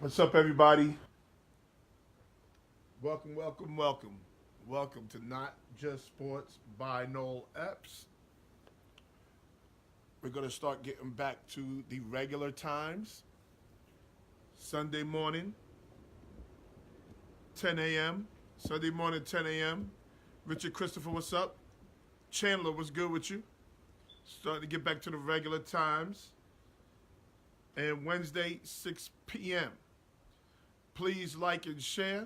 What's up, everybody? Welcome, welcome, welcome. Welcome to Not Just Sports by Noel Epps. We're going to start getting back to the regular times. Sunday morning, 10 a.m. Sunday morning, 10 a.m. Richard Christopher, what's up? Chandler, what's good with you? Starting to get back to the regular times. And Wednesday, 6 p.m. Please like and share.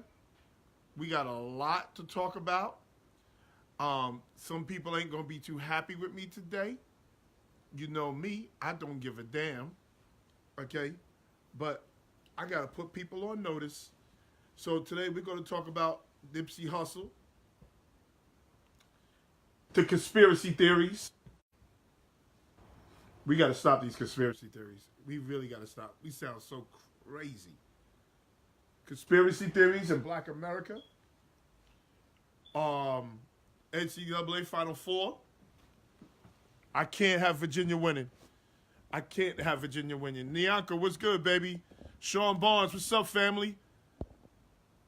We got a lot to talk about. Some people ain't going to be too happy with me today. You know me, I don't give a damn. Okay? But I got to put people on notice. So today we're going to talk about Nipsey Hussle, the conspiracy theories. We got to stop these conspiracy theories. We really got to stop. We sound so crazy. Conspiracy theories in Black America. NCAA Final Four. I can't have Virginia winning. I can't have Virginia winning. Nyanka, what's good, baby? Sean Barnes, what's up, family?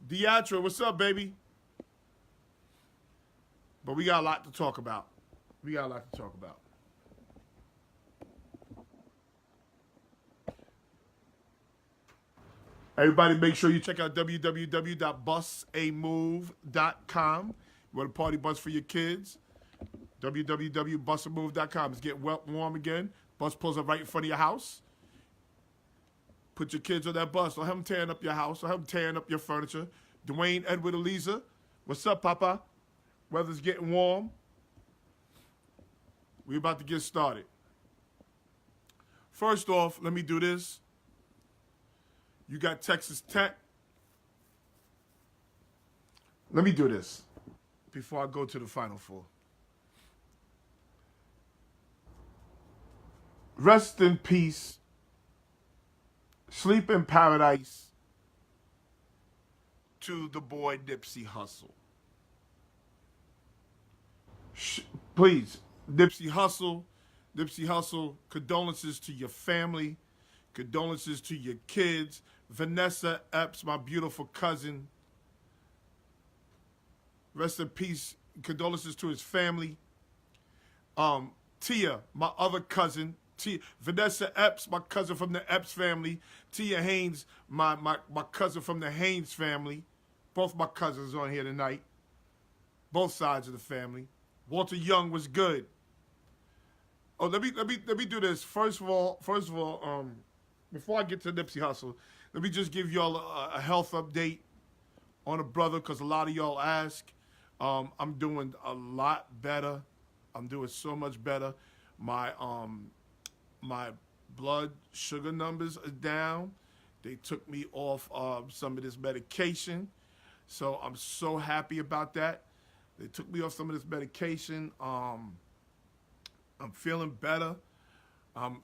Deatra, what's up, baby? But we got a lot to talk about. Everybody make sure you check out www.busamove.com. You want a party bus for your kids? www.busamove.com. It's getting warm again. Bus pulls up right in front of your house. Put your kids on that bus. Don't have them tearing up your house. Don't have them tearing up your furniture. Dwayne, Edward, Eliza, what's up, Papa? Weather's getting warm. We're about to get started. First off, let me do this. You got Texas Tech. Let me do this before I go to the Final Four. Rest in peace. Sleep in paradise to the boy Nipsey Hussle. Please, Nipsey Hussle, condolences to your family, condolences to your kids. Vanessa Epps, my beautiful cousin. Rest in peace. Condolences to his family. Tia, my other cousin. Vanessa Epps, my cousin from the Epps family. Tia Haynes, my cousin from the Haynes family. Both my cousins on here tonight. Both sides of the family. Walter Young was good. Oh, let me do this. First of all, before I get to Nipsey Hussle, let me just give y'all a health update on a brother, because a lot of y'all ask. I'm doing a lot better. I'm doing so much better. My blood sugar numbers are down. They took me off some of this medication, so I'm so happy about that. They took me off some of this medication. I'm feeling better. I'm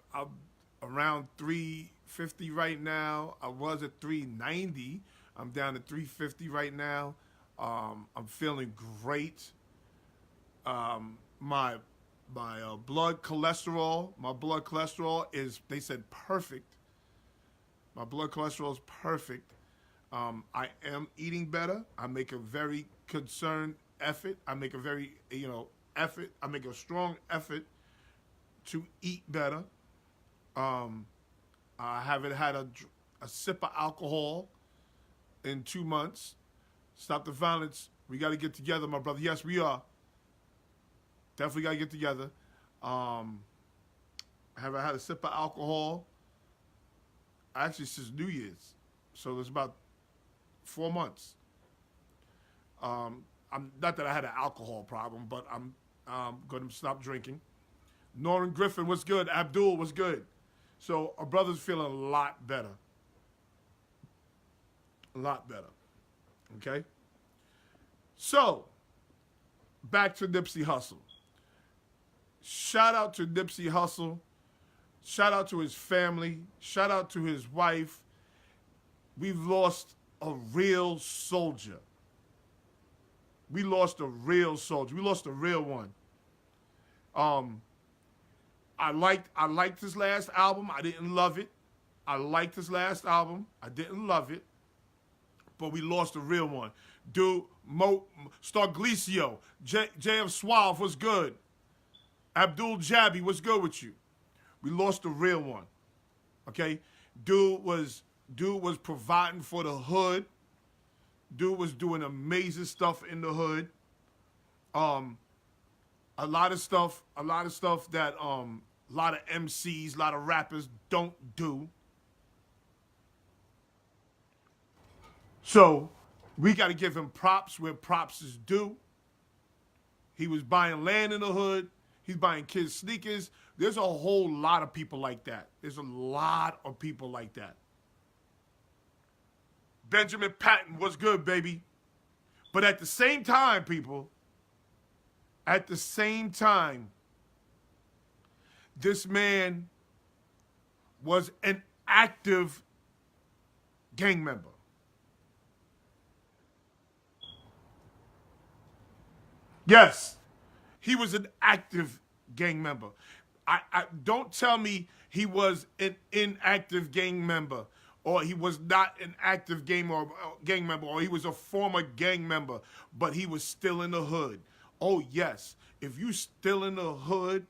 around 350 right now. I was at 390. I'm down to 350 right now. I'm feeling great. My blood cholesterol is, they said, perfect. My blood cholesterol is perfect. I am eating better. I make a very concerned effort. I make a strong effort to eat better. I haven't had a sip of alcohol in 2 months. Stop the violence. We got to get together, my brother. Yes, we are. Definitely got to get together. I haven't had a sip of alcohol actually since New Year's. So it's about 4 months. I'm not that I had an alcohol problem, but I'm going to stop drinking. Norrin Griffin, what's good? Abdul, what's good? So our brother's feeling a lot better. A lot better. Okay? So, back to Nipsey Hussle. Shout out to Nipsey Hussle. Shout out to his family. Shout out to his wife. We've lost a real soldier. We lost a real soldier. We lost a real one. I liked his last album. I didn't love it. I liked his last album. I didn't love it, but we lost a real one. Dude, Starglicio, JF Suave was good. Abdul Jabby, what's good with you? We lost the real one. Okay? Dude was providing for the hood. Dude was doing amazing stuff in the hood. A lot of stuff that a lot of MCs, a lot of rappers don't do. So we got to give him props where props is due. He was buying land in the hood. He's buying kids sneakers. There's a whole lot of people like that. There's a lot of people like that. Benjamin Patton was good, baby. But at the same time, people, at the same time, this man was an active gang member. Yes, he was an active gang member. I don't tell me he was an inactive gang member, or he was not an active gang member, or he was a former gang member, but he was still in the hood. Oh yes, if you still in the hood,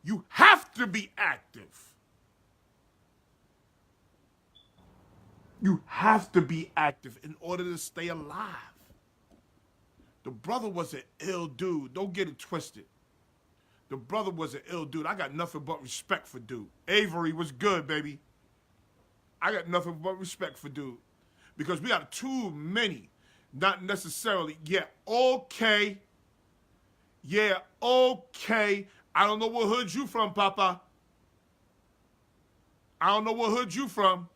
you have to be active. You have to be active in order to stay alive. The brother was an ill dude. Don't get it twisted. The brother was an ill dude. I got nothing but respect for dude. Avery was good, baby. I got nothing but respect for dude. Because we got too many. Not necessarily, yeah, okay. Yeah, okay. I don't know what hood you from, Papa. I don't know what hood you from.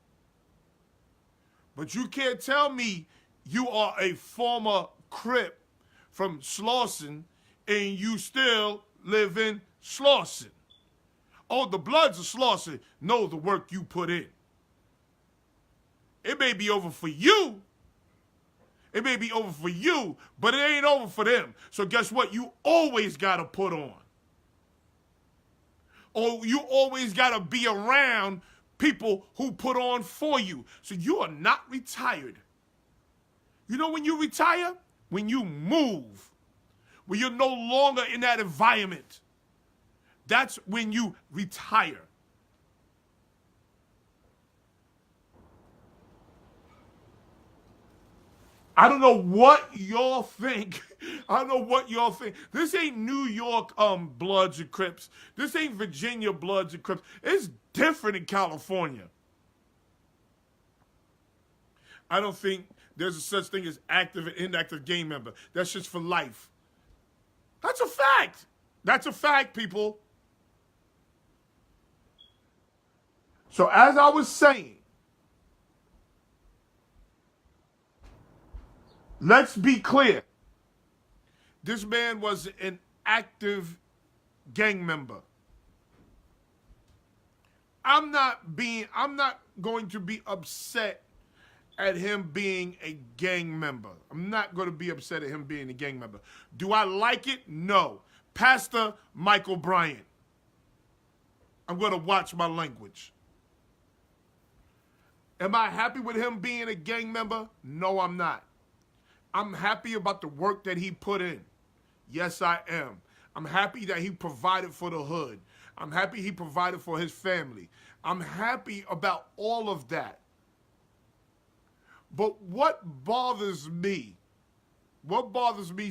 But you can't tell me you are a former Crip from Slauson and you still live in Slauson. Oh, the Bloods of Slauson know the work you put in. It may be over for you. It may be over for you, but it ain't over for them. So guess what? You always got to put on. Or you always got to be around people who put on for you. So you are not retired. You know when you retire? When you move. When you're no longer in that environment. That's when you retire. I don't know what y'all think. I don't know what y'all think. This ain't New York Bloods and Crips. This ain't Virginia Bloods and Crips. It's different in California. I don't think there's a such thing as active and inactive gang member. That's just for life. That's a fact. That's a fact, people. So as I was saying, let's be clear. This man was an active gang member. I'm not going to be upset at him being a gang member. I'm not going to be upset at him being a gang member. Do I like it? No. Pastor Michael Bryant. I'm going to watch my language. Am I happy with him being a gang member? No, I'm not. I'm happy about the work that he put in. Yes, I am. I'm happy that he provided for the hood. I'm happy he provided for his family. I'm happy about all of that. But what bothers me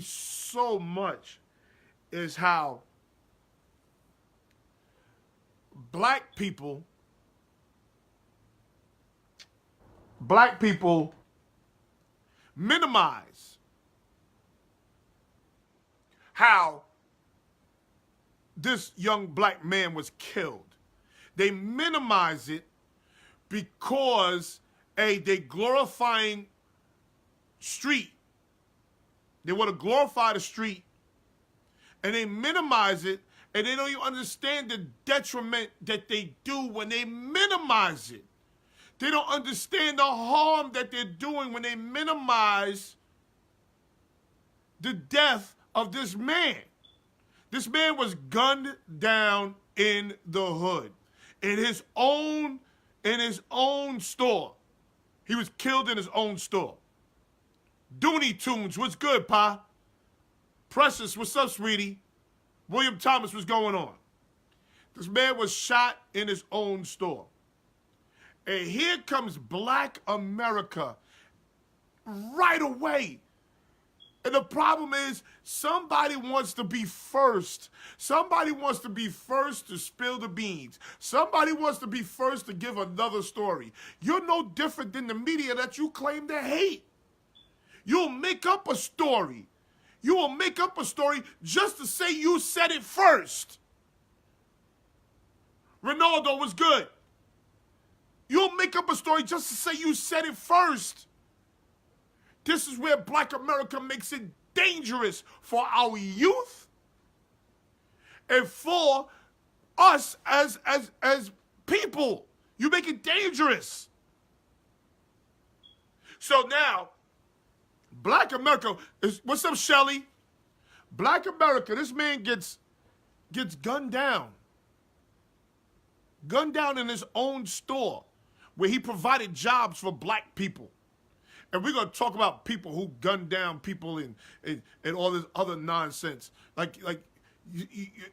so much is how black people minimize how this young black man was killed. They minimize it because they glorifying street. They want to glorify the street, and they minimize it, and they don't even understand the detriment that they do when they minimize it. They don't understand the harm that they're doing when they minimize the death of this man. This man was gunned down in the hood, in his own in his own store. He was killed in his own store. Dooney Tunes, what's good, Pa? Precious, what's up, sweetie? William Thomas, what's going on? This man was shot in his own store. And here comes Black America right away. And the problem is, somebody wants to be first. Somebody wants to be first to spill the beans. Somebody wants to be first to give another story. You're no different than the media that you claim to hate. You'll make up a story. You will make up a story just to say you said it first. Ronaldo was good. You'll make up a story just to say you said it first. This is where Black America makes it dangerous for our youth and for us as people. You make it dangerous. So now, Black America is, what's up, Shelly? Black America, this man gets gunned down. Gunned down in his own store where he provided jobs for black people. And we're going to talk about people who gunned down people and all this other nonsense.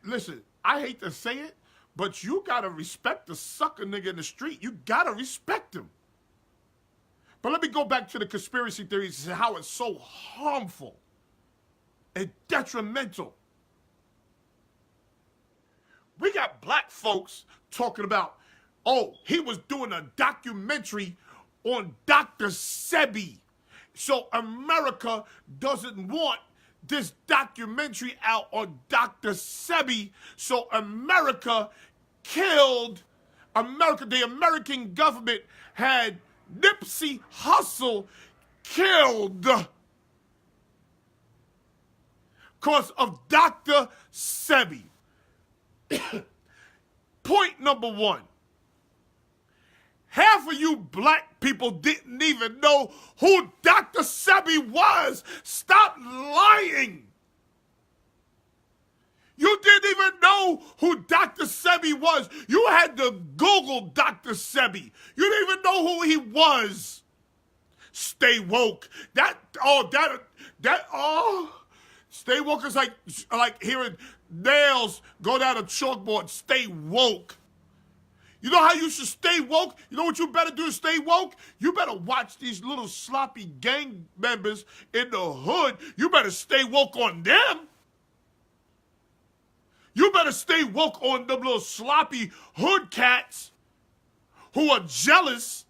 Listen, I hate to say it, but you got to respect the sucker nigga in the street. You got to respect him. But let me go back to the conspiracy theories and how it's so harmful and detrimental. We got black folks talking about, oh, he was doing a documentary on Dr. Sebi. So America doesn't want this documentary out on Dr. Sebi. So America killed, the American government had Nipsey Hussle killed because of Dr. Sebi. Point number one. Half of you black people didn't even know who Dr. Sebi was. Stop lying. You didn't even know who Dr. Sebi was. You had to Google Dr. Sebi. You didn't even know who he was. Stay woke. Stay woke is like hearing nails go down a chalkboard. Stay woke. You know how you should stay woke? You know what you better do to stay woke? You better watch these little sloppy gang members in the hood. You better stay woke on them. You better stay woke on them little sloppy hood cats who are jealous,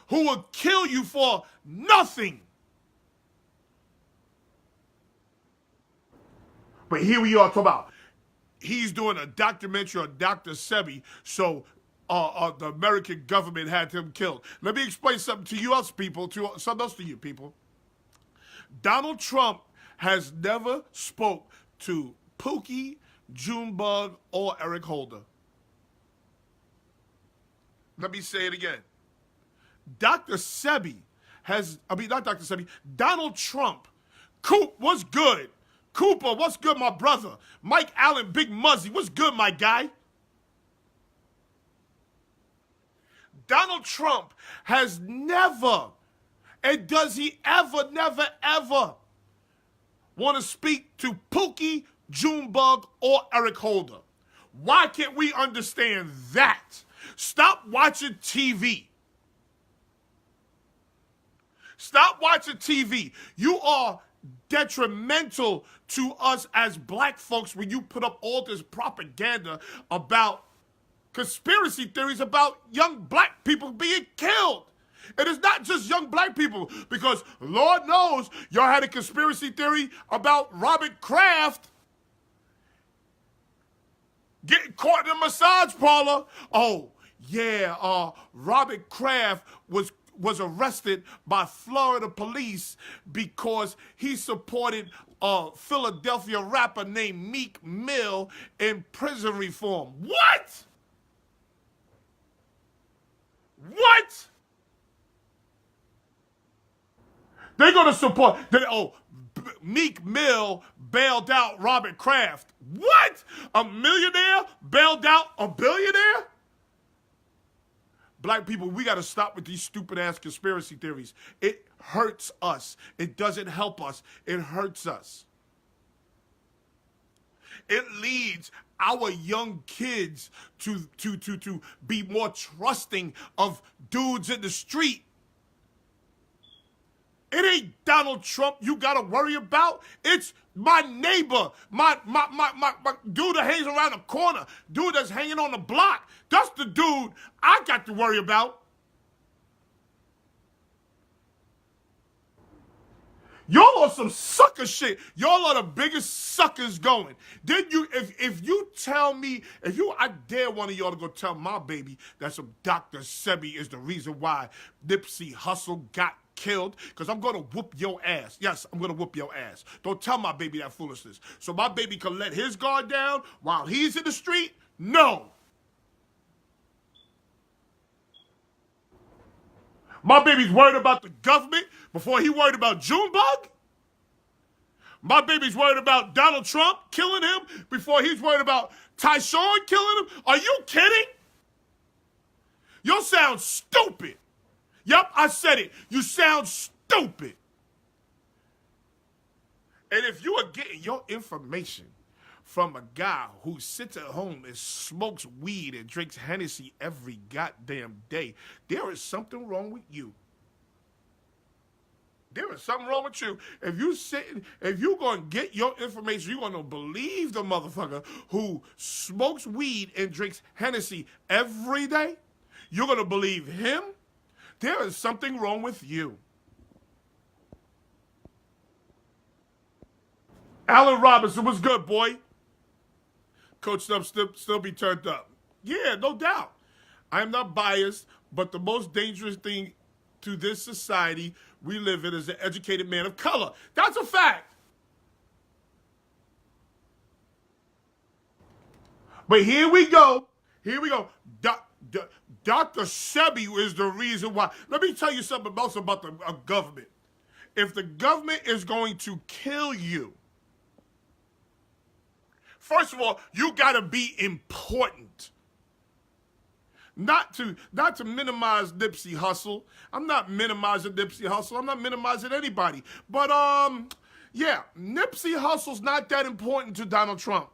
who will kill you for nothing. But here we are talking about he's doing a documentary on Dr. Sebi, so the American government had him killed. Let me explain something to you people, something else to you people. Donald Trump has never spoke to Pookie, Junebug, or Eric Holder. Let me say it again. Donald Trump. Coop, what's good? Cooper, what's good, my brother? Mike Allen, Big Muzzy, what's good, my guy? Donald Trump has never, and does he ever, never, ever want to speak to Pookie, Junebug, or Eric Holder? Why can't we understand that? Stop watching TV. Stop watching TV. You are detrimental to us as black folks when you put up all this propaganda about conspiracy theories about young black people being killed. And it's not just young black people, because Lord knows y'all had a conspiracy theory about Robert Kraft getting caught in a massage parlor. Oh, yeah, Robert Kraft was arrested by Florida police because he supported a Philadelphia rapper named Meek Mill in prison reform. What? What? They're going to support, Meek Mill bailed out Robert Kraft. What? A millionaire bailed out a billionaire? Black people, we got to stop with these stupid ass conspiracy theories. It hurts us. It doesn't help us. It hurts us. It leads our young kids to be more trusting of dudes in the street. It ain't Donald Trump you gotta worry about. It's my neighbor, my dude that hangs around the corner, dude that's hanging on the block. That's the dude I got to worry about. Y'all are some sucker shit. Y'all are the biggest suckers going. Then you, if you tell me, I dare one of y'all to go tell my baby that some Dr. Sebi is the reason why Nipsey Hussle got killed, because I'm gonna whoop your ass. Yes, I'm gonna whoop your ass. Don't tell my baby that foolishness. So my baby can let his guard down while he's in the street? No. My baby's worried about the government before he worried about Junebug? My baby's worried about Donald Trump killing him before he's worried about Tyshawn killing him? Are you kidding? You sound stupid. Yep, I said it. You sound stupid. And if you are getting your information from a guy who sits at home and smokes weed and drinks Hennessy every goddamn day, there is something wrong with you. There is something wrong with you. If you gonna get your information, you're gonna believe the motherfucker who smokes weed and drinks Hennessy every day. You're gonna believe him. There is something wrong with you. Allen Robinson was good, boy. Coach Stubb still be turned up. Yeah, no doubt. I am not biased, but the most dangerous thing to this society we live in is an educated man of color. That's a fact. But here we go. Dr. Sebi is the reason why. Let me tell you something else about the government. If the government is going to kill you, first of all, you gotta be important. Not to minimize Nipsey Hussle. I'm not minimizing Nipsey Hussle. I'm not minimizing anybody. But yeah, Nipsey Hussle's not that important to Donald Trump.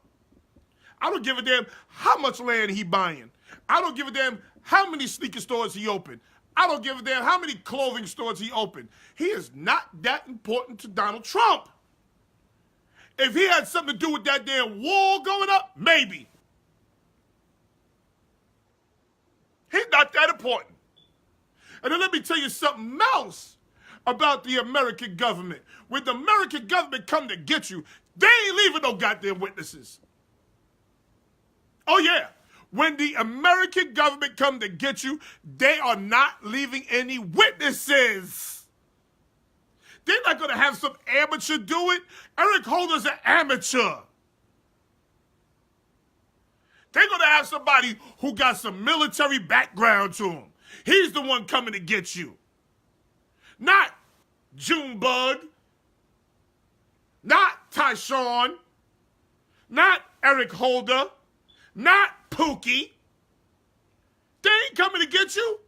I don't give a damn how much land he buying. I don't give a damn how many sneaker stores he opened. I don't give a damn how many clothing stores he opened. He is not that important to Donald Trump. If he had something to do with that damn wall going up, maybe. He's not that important. And then let me tell you something else about the American government. When the American government come to get you, they ain't leaving no goddamn witnesses. Oh yeah. When the American government come to get you, they are not leaving any witnesses. They're not going to have some amateur do it. Eric Holder's an amateur. They're going to have somebody who got some military background to him. He's the one coming to get you. Not Junebug. Not Tyshawn. Not Eric Holder. Not Pookie. They ain't coming to get you.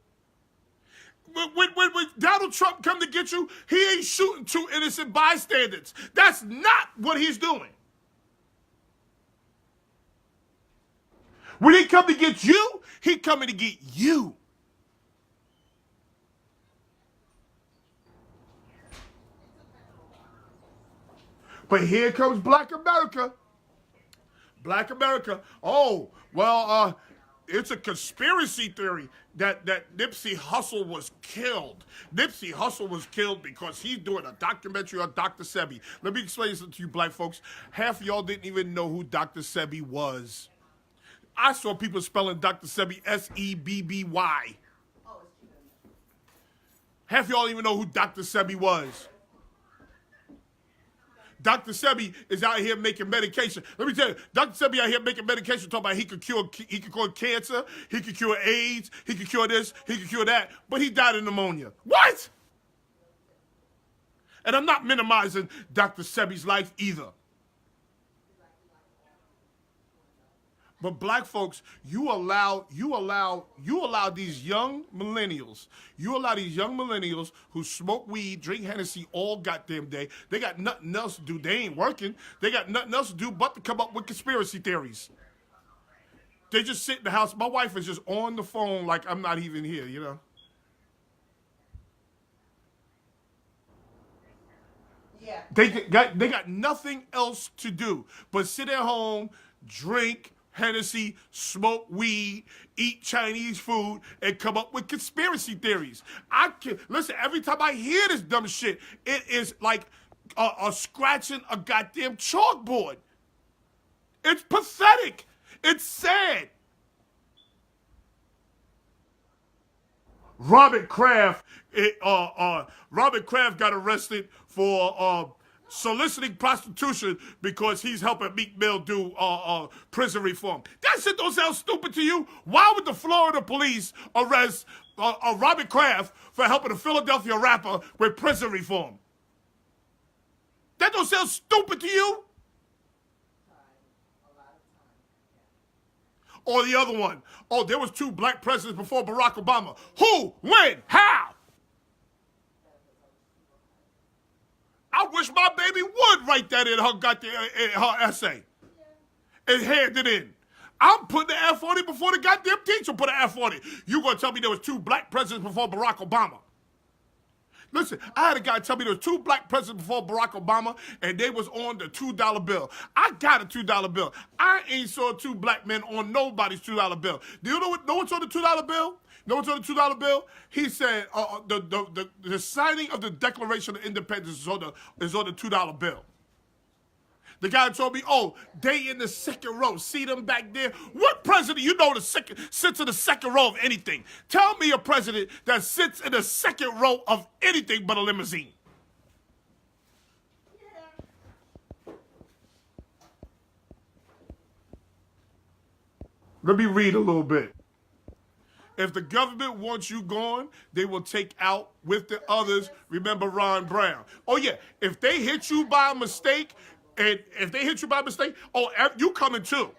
When Donald Trump come to get you, he ain't shooting two innocent bystanders. That's not what he's doing. When he come to get you, he coming to get you. But here comes Black America. Black America. Oh, well, it's a conspiracy theory that Nipsey Hussle was killed. Nipsey Hussle was killed because he's doing a documentary on Dr. Sebi. Let me explain this to you black folks. Half of y'all didn't even know who Dr. Sebi was. I saw people spelling Dr. Sebi S-E-B-B-Y. Half of y'all even know who Dr. Sebi was. Dr. Sebi is out here making medication. Let me tell you, Dr. Sebi out here making medication, talking about he could cure cancer, he could cure AIDS, he could cure this, he could cure that, but he died of pneumonia. What? And I'm not minimizing Dr. Sebi's life either. But black folks, you allow these young millennials, who smoke weed, drink Hennessy all goddamn day. They got nothing else to do. They ain't working. They got nothing else to do but to come up with conspiracy theories. They just sit in the house. My wife is just on the phone like I'm not even here, you know? Yeah. They got nothing else to do but sit at home, drink Hennessy, smoke weed, eat Chinese food, and come up with conspiracy theories. I can listen. Every time I hear this dumb shit, it is like a scratching a goddamn chalkboard. It's pathetic. It's sad. Robert Kraft, Robert Kraft got arrested for soliciting prostitution because he's helping Meek Mill do prison reform. That shit don't sound stupid to you? Why would the Florida police arrest Robert Kraft for helping a Philadelphia rapper with prison reform? That don't sound stupid to you? Or the other one. Oh, there was 2 black presidents before Barack Obama. Who? When? How? I wish my baby would write that in her essay and hand it in. I'm putting the F on it before the goddamn teacher put an F on it. You gonna tell me there was 2 black presidents before Barack Obama? Listen, I had a guy tell me there was 2 black presidents before Barack Obama, and they was on the $2 bill. I got a $2 bill. I ain't saw 2 black men on nobody's $2 bill. Do you know what's on the $2 bill? Know what's on the $2 bill? He said the signing of the Declaration of Independence is on the $2 bill. The guy told me, oh, they in the second row. See them back there? What president you know sits in the second row of anything? Tell me a president that sits in the second row of anything but a limousine. Let me read a little bit. If the government wants you gone, they will take out with the others. Remember Ron Brown. Oh, yeah. If they hit you by mistake, oh, you coming too.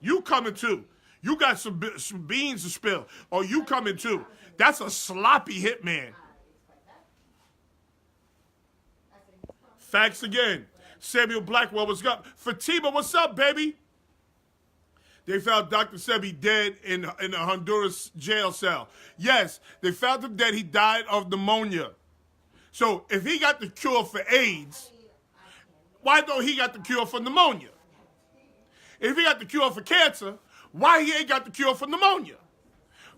You coming too. You got some beans to spill. Oh, you coming too. That's a sloppy hitman. Facts again. Samuel Blackwell, what's up? Fatima, what's up, baby? They found Dr. Sebi dead in a Honduras jail cell. Yes, they found him dead. He died of pneumonia. So if he got the cure for AIDS, why don't he got the cure for pneumonia? If he got the cure for cancer, why he ain't got the cure for pneumonia?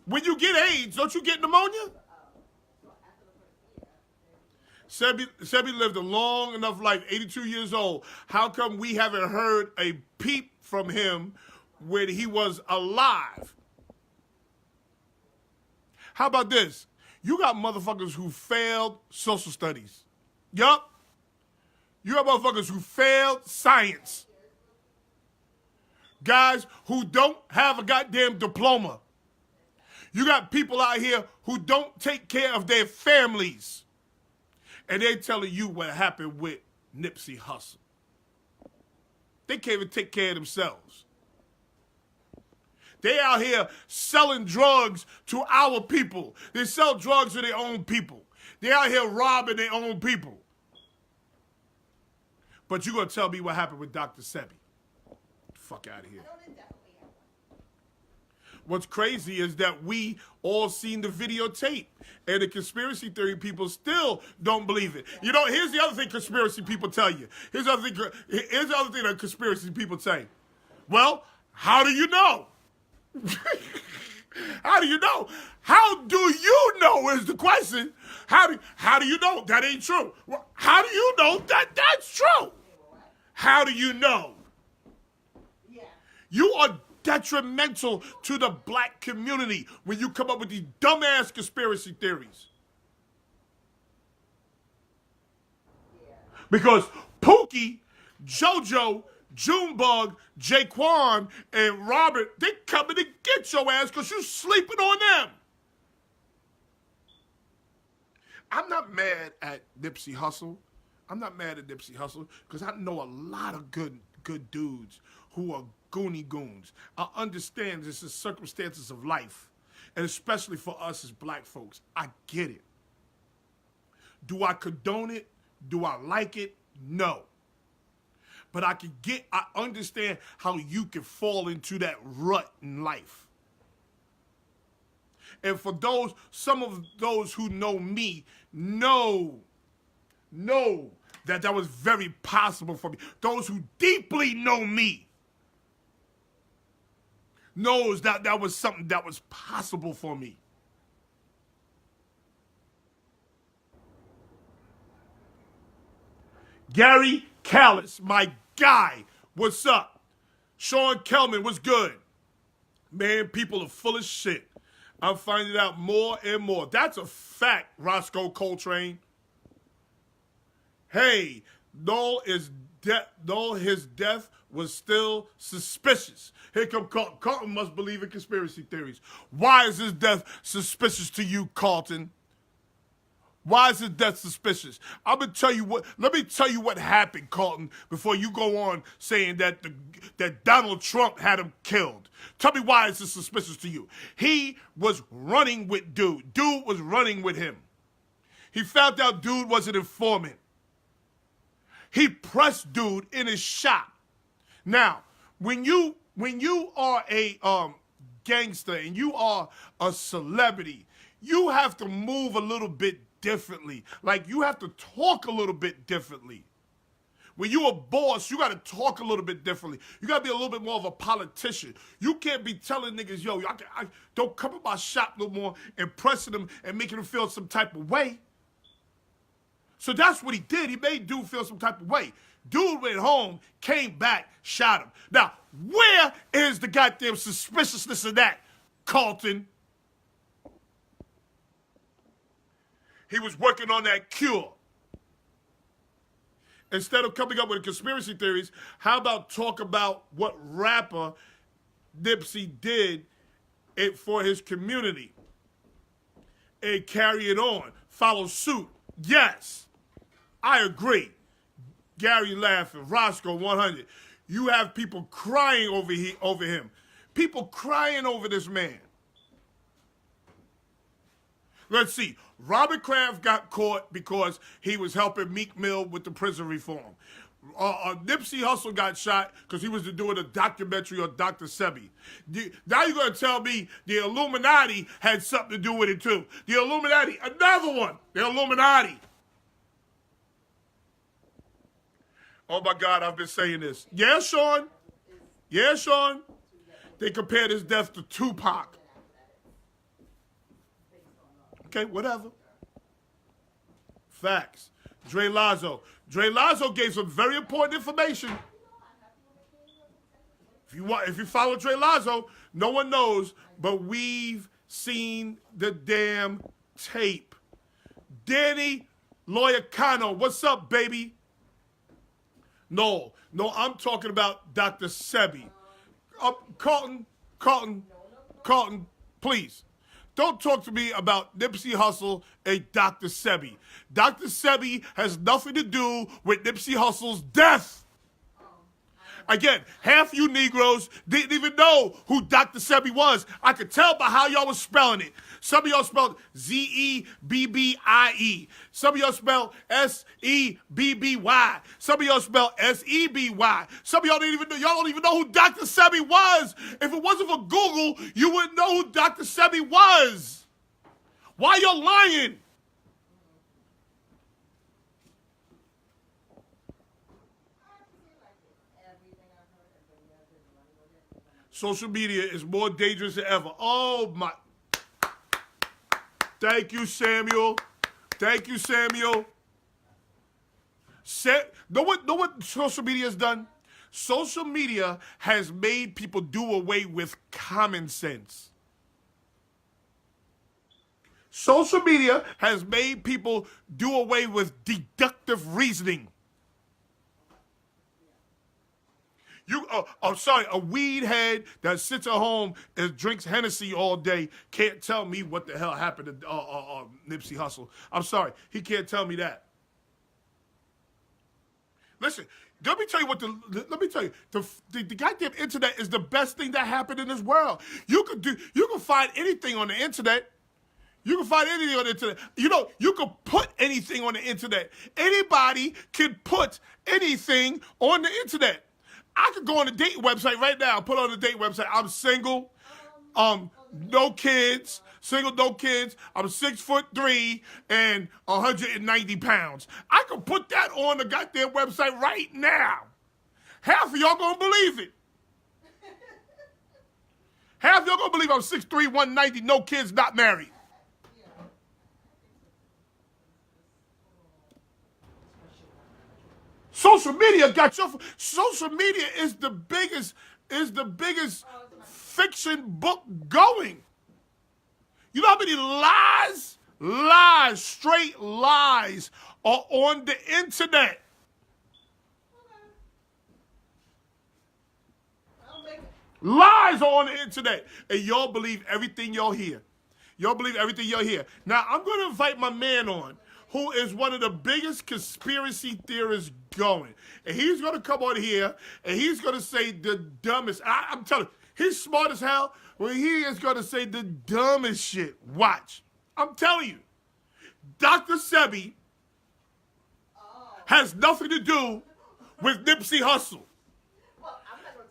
When you get AIDS, don't you get pneumonia? Sebi lived a long enough life, 82 years old. How come we haven't heard a peep from him when he was alive? How about this? You got motherfuckers who failed social studies. Yup. You got motherfuckers who failed science. Guys who don't have a goddamn diploma. You got people out here who don't take care of their families. And they're telling you what happened with Nipsey Hussle. They can't even take care of themselves. They out here selling drugs to our people. They sell drugs to their own people. They out here robbing their own people. But you gonna tell me what happened with Dr. Sebi? Fuck out of here. What's crazy is that we all seen the videotape, and the conspiracy theory people still don't believe it. You know, here's the other thing conspiracy people tell you. Here's the other thing that conspiracy people say. Well, how do you know? How do you know? How do you know is the question. How do you know that ain't true? Well, how do you know that that's true? How do you know? You are detrimental to the black community when you come up with these dumbass conspiracy theories. Because Pookie, JoJo, Junebug, Jaquan, and Robert, they coming to get your ass because you sleeping on them. I'm not mad at Nipsey Hussle. I'm not mad at Nipsey Hussle because I know a lot of good dudes who are Goonie Goons. I understand this is circumstances of life, and especially for us as black folks. I get it. Do I condone it? Do I like it? No. But I understand how you can fall into that rut in life. And for some of those who know me, know that was very possible for me. Those who deeply know me knows that was something that was possible for me. Gary Callis, my guy, what's up? Sean Kelman, what's good? Man, people are full of shit. I'm finding out more and more. That's a fact, Roscoe Coltrane. Hey, Noel his death was still suspicious. Here come Carlton. Carlton must believe in conspiracy theories. Why is his death suspicious to you, Carlton? Why is his death suspicious? Let me tell you what happened, Carlton, before you go on saying that Donald Trump had him killed. Tell me why is this suspicious to you. He was running with dude. Dude was running with him. He found out dude was an informant. He pressed dude in his shop. Now, when you are a gangster and you are a celebrity, you have to move a little bit differently. Like, you have to talk a little bit differently. When you're a boss, you got to talk a little bit differently. You got to be a little bit more of a politician. You can't be telling niggas, yo, I don't come in my shop no more, and pressing them and making them feel some type of way. So that's what he did. He made dude feel some type of way. Dude went home, came back, shot him. Now, where is the goddamn suspiciousness of that, Carlton? He was working on that cure. Instead of coming up with conspiracy theories, how about talk about what rapper Nipsey did for his community and carry it on, follow suit? Yes, I agree. Gary laughing, Roscoe 100. You have people crying over him. People crying over this man. Let's see. Robert Kraft got caught because he was helping Meek Mill with the prison reform. Nipsey Hussle got shot because he was doing a documentary on Dr. Sebi. Now you're going to tell me the Illuminati had something to do with it too. The Illuminati, another one. The Illuminati. Oh my God, I've been saying this. Yeah, Sean. Yeah, Sean. They compared his death to Tupac. Okay, whatever. Facts. Dre Lazo. Dre Lazo gave some very important information. If you follow Dre Lazo, no one knows, but we've seen the damn tape. Danny Loyacano, what's up, baby? No, I'm talking about Dr. Sebi. Carlton, please. Don't talk to me about Nipsey Hussle and Dr. Sebi. Dr. Sebi has nothing to do with Nipsey Hussle's death. Again, half you Negroes didn't even know who Dr. Sebi was. I could tell by how y'all was spelling it. Some of y'all spelled Z-E-B-B-I-E. Some of y'all spelled S-E-B-B-Y. Some of y'all spelled S-E-B-Y. Some of y'all don't even know who Dr. Sebi was. If it wasn't for Google, you wouldn't know who Dr. Sebi was. Why y'all lying? Social media is more dangerous than ever. Oh, my. Thank you, Samuel. Thank you, Samuel. Know what social media has done? Social media has made people do away with common sense. Social media has made people do away with deductive reasoning. A weed head that sits at home and drinks Hennessy all day can't tell me what the hell happened to Nipsey Hussle. I'm sorry, he can't tell me that. Listen, Let me tell you the goddamn internet is the best thing that happened in this world. You can find anything on the internet. You can find anything on the internet. You know, you can put anything on the internet. Anybody can put anything on the internet. I could go on the dating website right now, put on the dating website, I'm single, no kids, single, no kids, I'm 6'3" and 190 pounds. I could put that on the goddamn website right now. Half of y'all gonna believe it. Half of y'all gonna believe I'm 6'3", 190, no kids, not married. Social media is the biggest fiction book going. You know how many straight lies are on the internet? Lies are on the internet. And y'all believe everything y'all hear. Y'all believe everything y'all hear. Now, I'm going to invite my man on, who is one of the biggest conspiracy theorists going. And he's going to come on here, and he's going to say the dumbest. I'm telling you, he's smart as hell. Well, he is going to say the dumbest shit. Watch. I'm telling you. Dr. Sebi has nothing to do with Nipsey Hussle.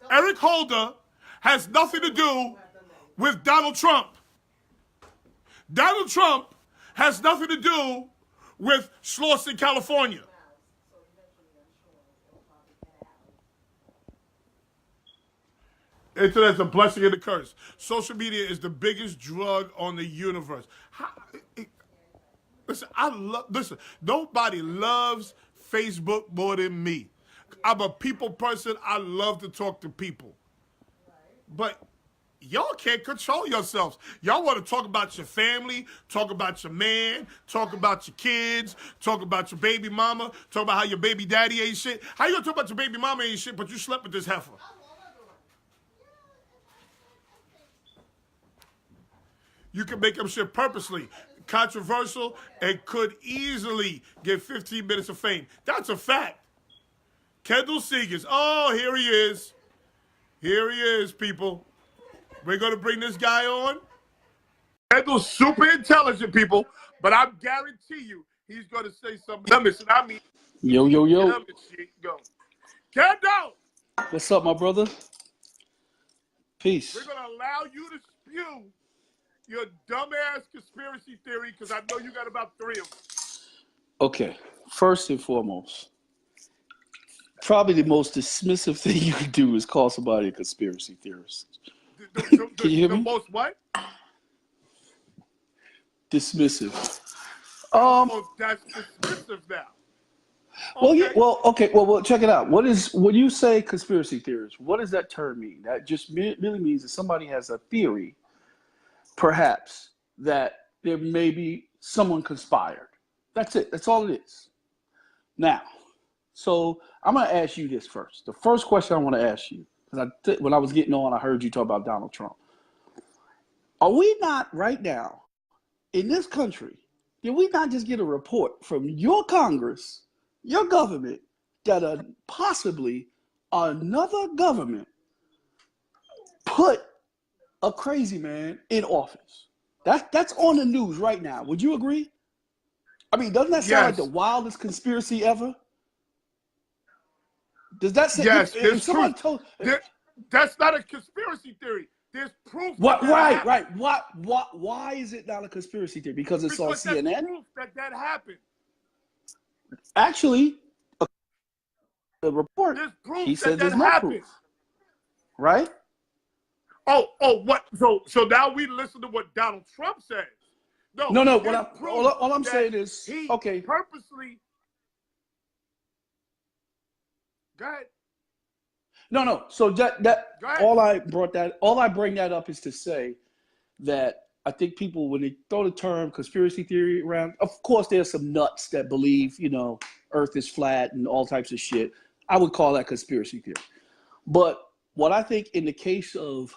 Eric Holder has nothing to do with Donald Trump. Donald Trump has nothing to do with Slauson, California. Internet's a blessing and a curse. Social media is the biggest drug on the universe. Listen, nobody loves Facebook more than me. I'm a people person. I love to talk to people. But y'all can't control yourselves. Y'all want to talk about your family, talk about your man, talk about your kids, talk about your baby mama, talk about how your baby daddy ain't shit. How you gonna talk about your baby mama ain't shit, but you slept with this heifer? You can make up shit purposely, controversial, and could easily get 15 minutes of fame. That's a fact. Kendall Seegers. Oh, here he is. Here he is, people. We're going to bring this guy on. Kendall's super intelligent, people, but I guarantee you he's going to say something. Yo. Go. Kendall! What's up, my brother? Peace. We're going to allow you to spew your dumbass conspiracy theory because I know you got about 3 of them. Okay, first and foremost, probably the most dismissive thing you can do is call somebody a conspiracy theorist. Can you hear me? The most what? Dismissive. That's dismissive now. Well, Okay. yeah. Well, check it out. When you say conspiracy theorist, what does that term mean? That just merely means that somebody has a theory, perhaps, that there may be someone conspired. That's it. That's all it is. Now, so I'm going to ask you this first. The first question I want to ask you, because when I was getting on, I heard you talk about Donald Trump. Are we not right now in this country, did we not just get a report from your Congress, your government, that possibly another government put a crazy man in office? That's on the news right now. Would you agree? I mean, doesn't that sound like the wildest conspiracy ever? Does that say? Yes, if someone told that's not a conspiracy theory. There's proof. Right. Why is it not a conspiracy theory? Because it's on CNN. There's proof that happened. Actually, the report. There's proof he said there's happened. No proof. Right? Oh, what? So now we listen to what Donald Trump says. No. All I'm saying is, he okay. Purposely. Go ahead. No. So that all I bring that up is to say that I think people, when they throw the term conspiracy theory around, of course there's some nuts that believe, Earth is flat and all types of shit. I would call that conspiracy theory. But what I think in the case of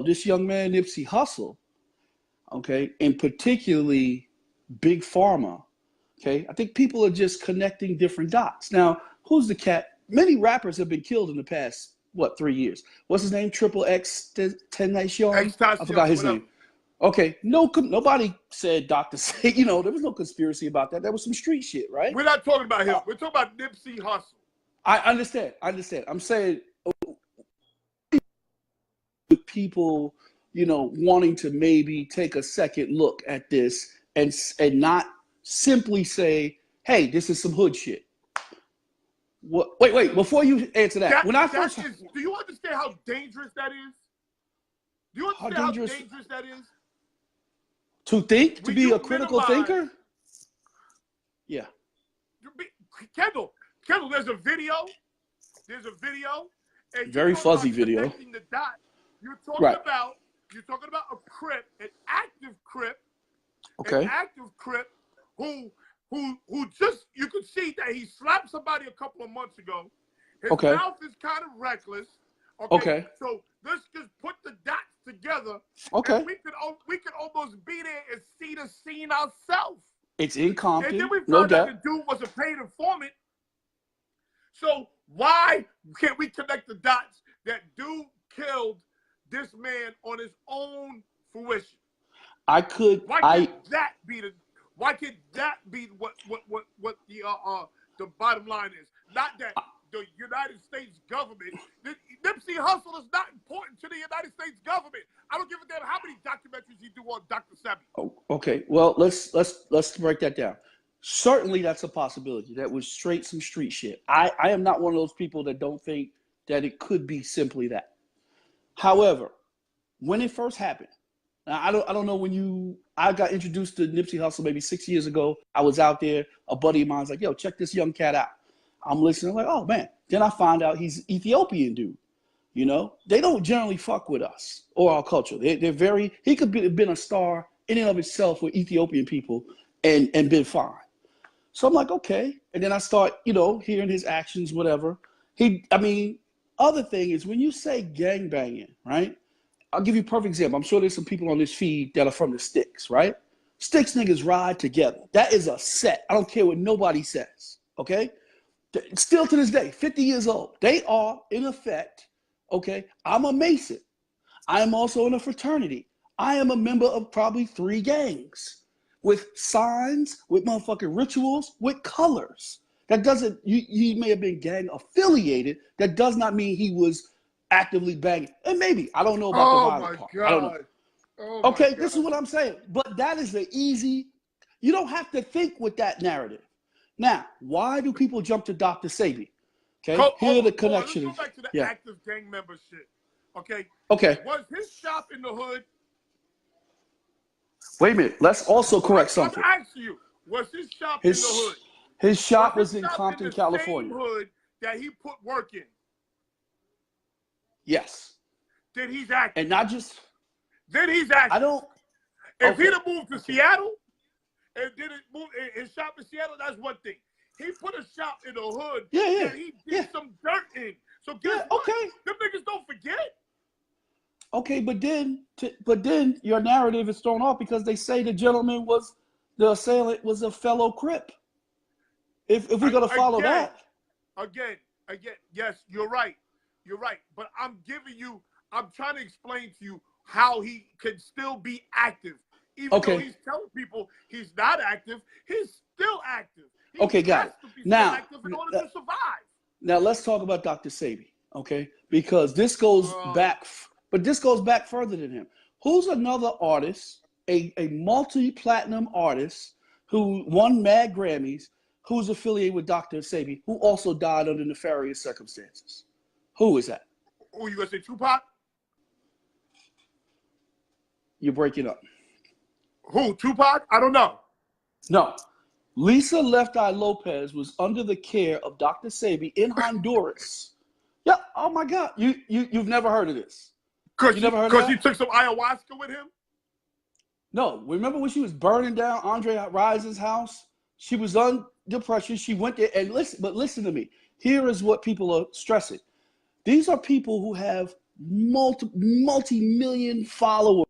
this young man, Nipsey Hussle, okay, and particularly Big Pharma, okay, I think people are just connecting different dots. Now, who's the cat many rappers have been killed in the past, 3 years? What's his name? Triple X Tenacion? I forgot his name. Okay, nobody said Dr. Say, there was no conspiracy about that. There was some street shit, right? We're not talking about him. We're talking about Nipsey Hussle. I understand. I'm saying people, wanting to maybe take a second look at this and not simply say, hey, this is some hood shit. Wait, before you answer that. Do you understand how dangerous that is? Do you understand how dangerous that is? To think, to be a critical thinker? Yeah. Kendall, there's a video. And very fuzzy video. The dot. You're talking about a Crip, an active Crip. Okay. An active Crip who just, you could see that he slapped somebody a couple of months ago. His mouth is kind of reckless. Okay. So let's just put the dots together. Okay. And we could almost be there and see the scene ourselves. It's in Compton. And then we found out the dude was a paid informant. So why can't we connect the dots that dude killed this man on his own fruition? Why can't that be what the bottom line is? Not that the United States government, Nipsey Hussle is not important to the United States government. I don't give a damn how many documentaries he do on Dr. Sebi. Oh, okay. Well, let's break that down. Certainly, that's a possibility. That was some street shit. I am not one of those people that don't think that it could be simply that. However, when it first happened, now, I don't know I got introduced to Nipsey Hussle maybe 6 years ago. I was out there. A buddy of mine's like, yo, check this young cat out. I'm listening. I'm like, oh, man. Then I find out he's Ethiopian dude. They don't generally fuck with us or our culture. He could have been a star in and of itself with Ethiopian people and been fine. So I'm like, okay. And then I start, hearing his actions, whatever. Other thing is when you say gangbanging, right? I'll give you a perfect example. I'm sure there's some people on this feed that are from the Sticks, right? Sticks niggas ride together. That is a set. I don't care what nobody says, okay? Still to this day, 50 years old. They are, in effect, okay? I'm a Mason. I am also in a fraternity. I am a member of probably 3 gangs with signs, with motherfucking rituals, with colors. That doesn't, he may have been gang affiliated. That does not mean he was actively banging. And maybe, I don't know about the violent part. I don't know. Okay, this is what I'm saying. But that is the easy, you don't have to think with that narrative. Now, why do people jump to Dr. Sebi? Okay, here the connection. Let's go back to the active gang member shit. Okay? Okay. Was his shop in the hood? Wait a minute. Let's also correct something. I'm asking you, was his shop in the hood? His shop was in Compton, California. Same hood that he put work in. Yes. Then he's active. And not just. Then he's active. I don't. If he'd have moved to Seattle and didn't move his shop in Seattle, that's one thing. He put a shop in the hood that he did some dirt in. So guess what? Okay. Them niggas don't forget. Okay, but then your narrative is thrown off because they say the assailant was a fellow Crip. If we're gonna follow that. Again, yes, you're right. But I'm trying to explain to you how he can still be active. Even though he's telling people he's not active, he's still active. He got it. Now, active in order to survive. Now let's talk about Dr. Sebi, okay? Because this goes back, but this goes back further than him. Who's another artist, a multi-platinum artist who won mad Grammys, who's affiliated with Dr. Sebi, who also died under nefarious circumstances? Who is that? Oh, you gonna say Tupac? You're breaking up. Who, Tupac? I don't know. No. Lisa Left Eye Lopez was under the care of Dr. Sebi in Honduras. Yeah. Oh my God. You've never heard of this? Because she took some ayahuasca with him? No. Remember when she was burning down Andre Rice's house? She was on depression. She went there and listen to me. Here is what people are stressing. These are people who have multi-million followers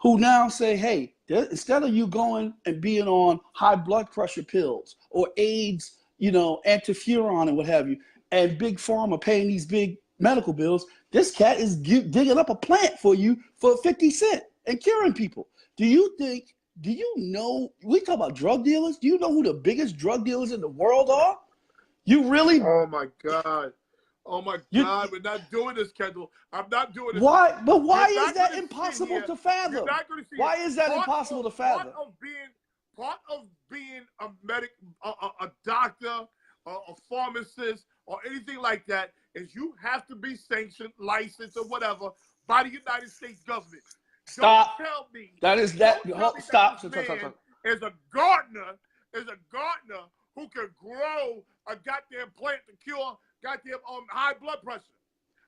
who now say, hey, instead of you going and being on high blood pressure pills or AIDS interferon and what have you, and Big Pharma paying these big medical bills, this cat is digging up a plant for you for 50 cents and curing people. Do you know, we talk about drug dealers, do you know who the biggest drug dealers in the world are? You really? Oh my God. Oh my God, we're not doing this, Kendall. I'm not doing this. Why? But why is that impossible to fathom? You're not going to see Why is that impossible to fathom? Part of being a doctor, a pharmacist, or anything like that is you have to be sanctioned, licensed, or whatever by the United States government. Stop. Don't tell me. That is that. Stop. Is a gardener who can grow a goddamn plant to cure goddamn high blood pressure.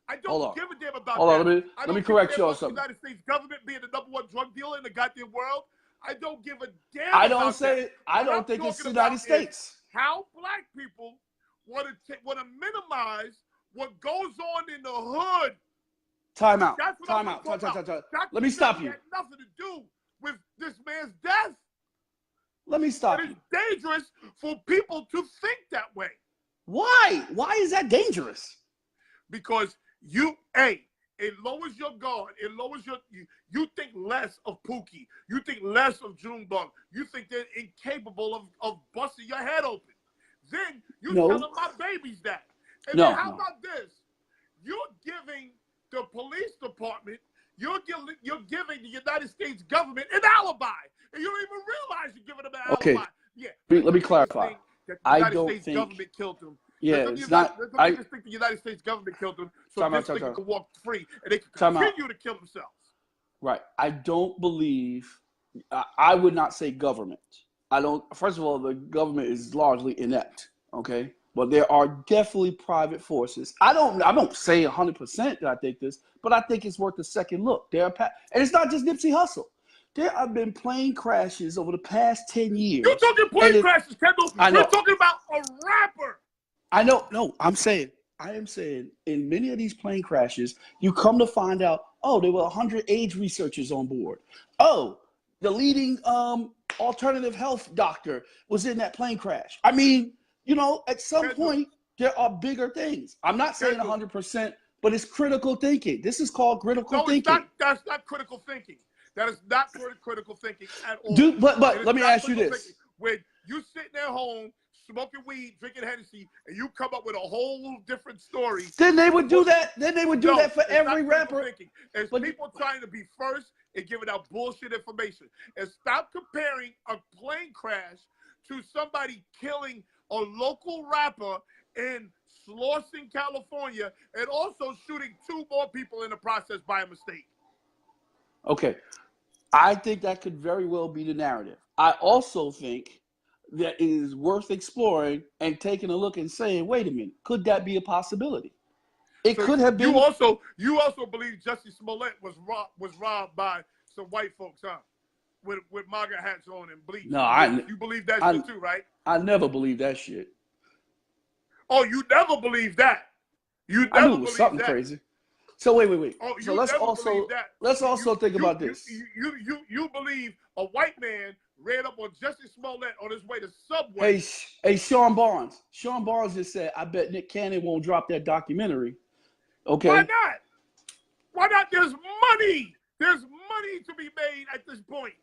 I don't give a damn about that. Let me correct you on something. The United States government being the #1 drug dealer in the goddamn world. I don't give a damn. I don't think it's the United States. How black people want to minimize what goes on in the hood. Time out. That's what I'm talking about. Let me stop you. It had nothing to do with this man's death. Let me stop you. It's dangerous for people to think that way. Why? Why is that dangerous? Because it lowers your guard. It lowers you think less of Pookie. You think less of Junebug. You think they're incapable of busting your head open. Then you tell them my baby's that. And then how about this? You're giving the police department, you're giving the United States government an alibi. And you don't even realize you're giving them an alibi. Yeah. Let me clarify. I don't think the government killed them. Yeah, it's not. I just think the United States government killed them, so this thing can walk free and they can continue to kill themselves. Right. I don't believe. I would not say government. I don't. First of all, the government is largely inept. Okay, but there are definitely private forces. I don't say 100% that I think this, but I think it's worth a second look. And it's not just Nipsey Hussle. There have been plane crashes over the past 10 years. You're talking plane crashes, Kendall. You're talking about a rapper. I know. No, I am saying in many of these plane crashes, you come to find out, there were 100 AIDS researchers on board. The leading alternative health doctor was in that plane crash. I mean, at some point, there are bigger things. I'm not saying 100%, but it's critical thinking. This is called critical thinking. That's not critical thinking. That is not critical thinking at all. But let me ask you this. When you sitting at home, smoking weed, drinking Hennessy, and you come up with a whole different story. Then they would do that. For every rapper. It's people trying to be first and giving out bullshit information. And stop comparing a plane crash to somebody killing a local rapper in Slauson, California, and also shooting 2 more people in the process by a mistake. Okay. I think that could very well be the narrative. I also think that it is worth exploring and taking a look and saying, wait a minute, could that be a possibility? It could have been. You also believe Jussie Smollett was robbed by some white folks, huh? With MAGA hats on and bleach. No, you believe that shit too, right? I never believed that shit. Oh, you never believed that? You never I knew it was something crazy. So wait. Oh, so let's also think about this. You believe a white man ran up on Jussie Smollett on his way to Subway. Hey, Sean Barnes. Sean Barnes just said, I bet Nick Cannon won't drop that documentary. Okay. Why not? Why not? There's money. There's money to be made at this point.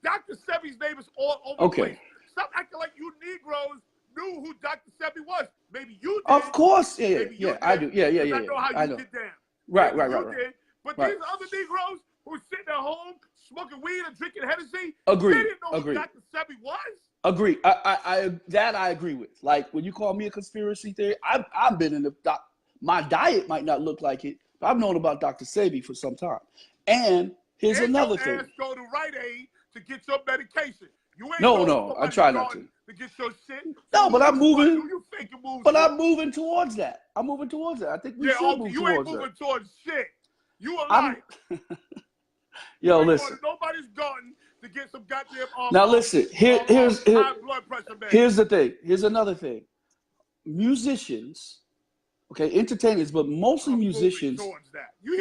Dr. Sebi's name is all over the place. Stop acting like you Negroes knew who Dr. Sebi was. Maybe you did. Of course, yeah, I do. Yeah. I know how you get down. Right. But these other Negroes who sitting at home smoking weed and drinking Hennessy, Agreed. They didn't know who Dr. Sebi was. Agree. I agree with. Like when you call me a conspiracy theory, I've been in my diet might not look like it, but I've known about Dr. Sebi for some time. And here's another thing. Go to Rite Aid to get your medication. You ain't no, I try not to get your shit. No, but I'm moving. I'm moving towards towards that. I think we should move towards that. You ain't moving towards shit. You a liar. Yo, listen. Nobody's gotten to get some goddamn. Now listen. Here's the thing. Here's another thing. Musicians, entertainers, but mostly musicians.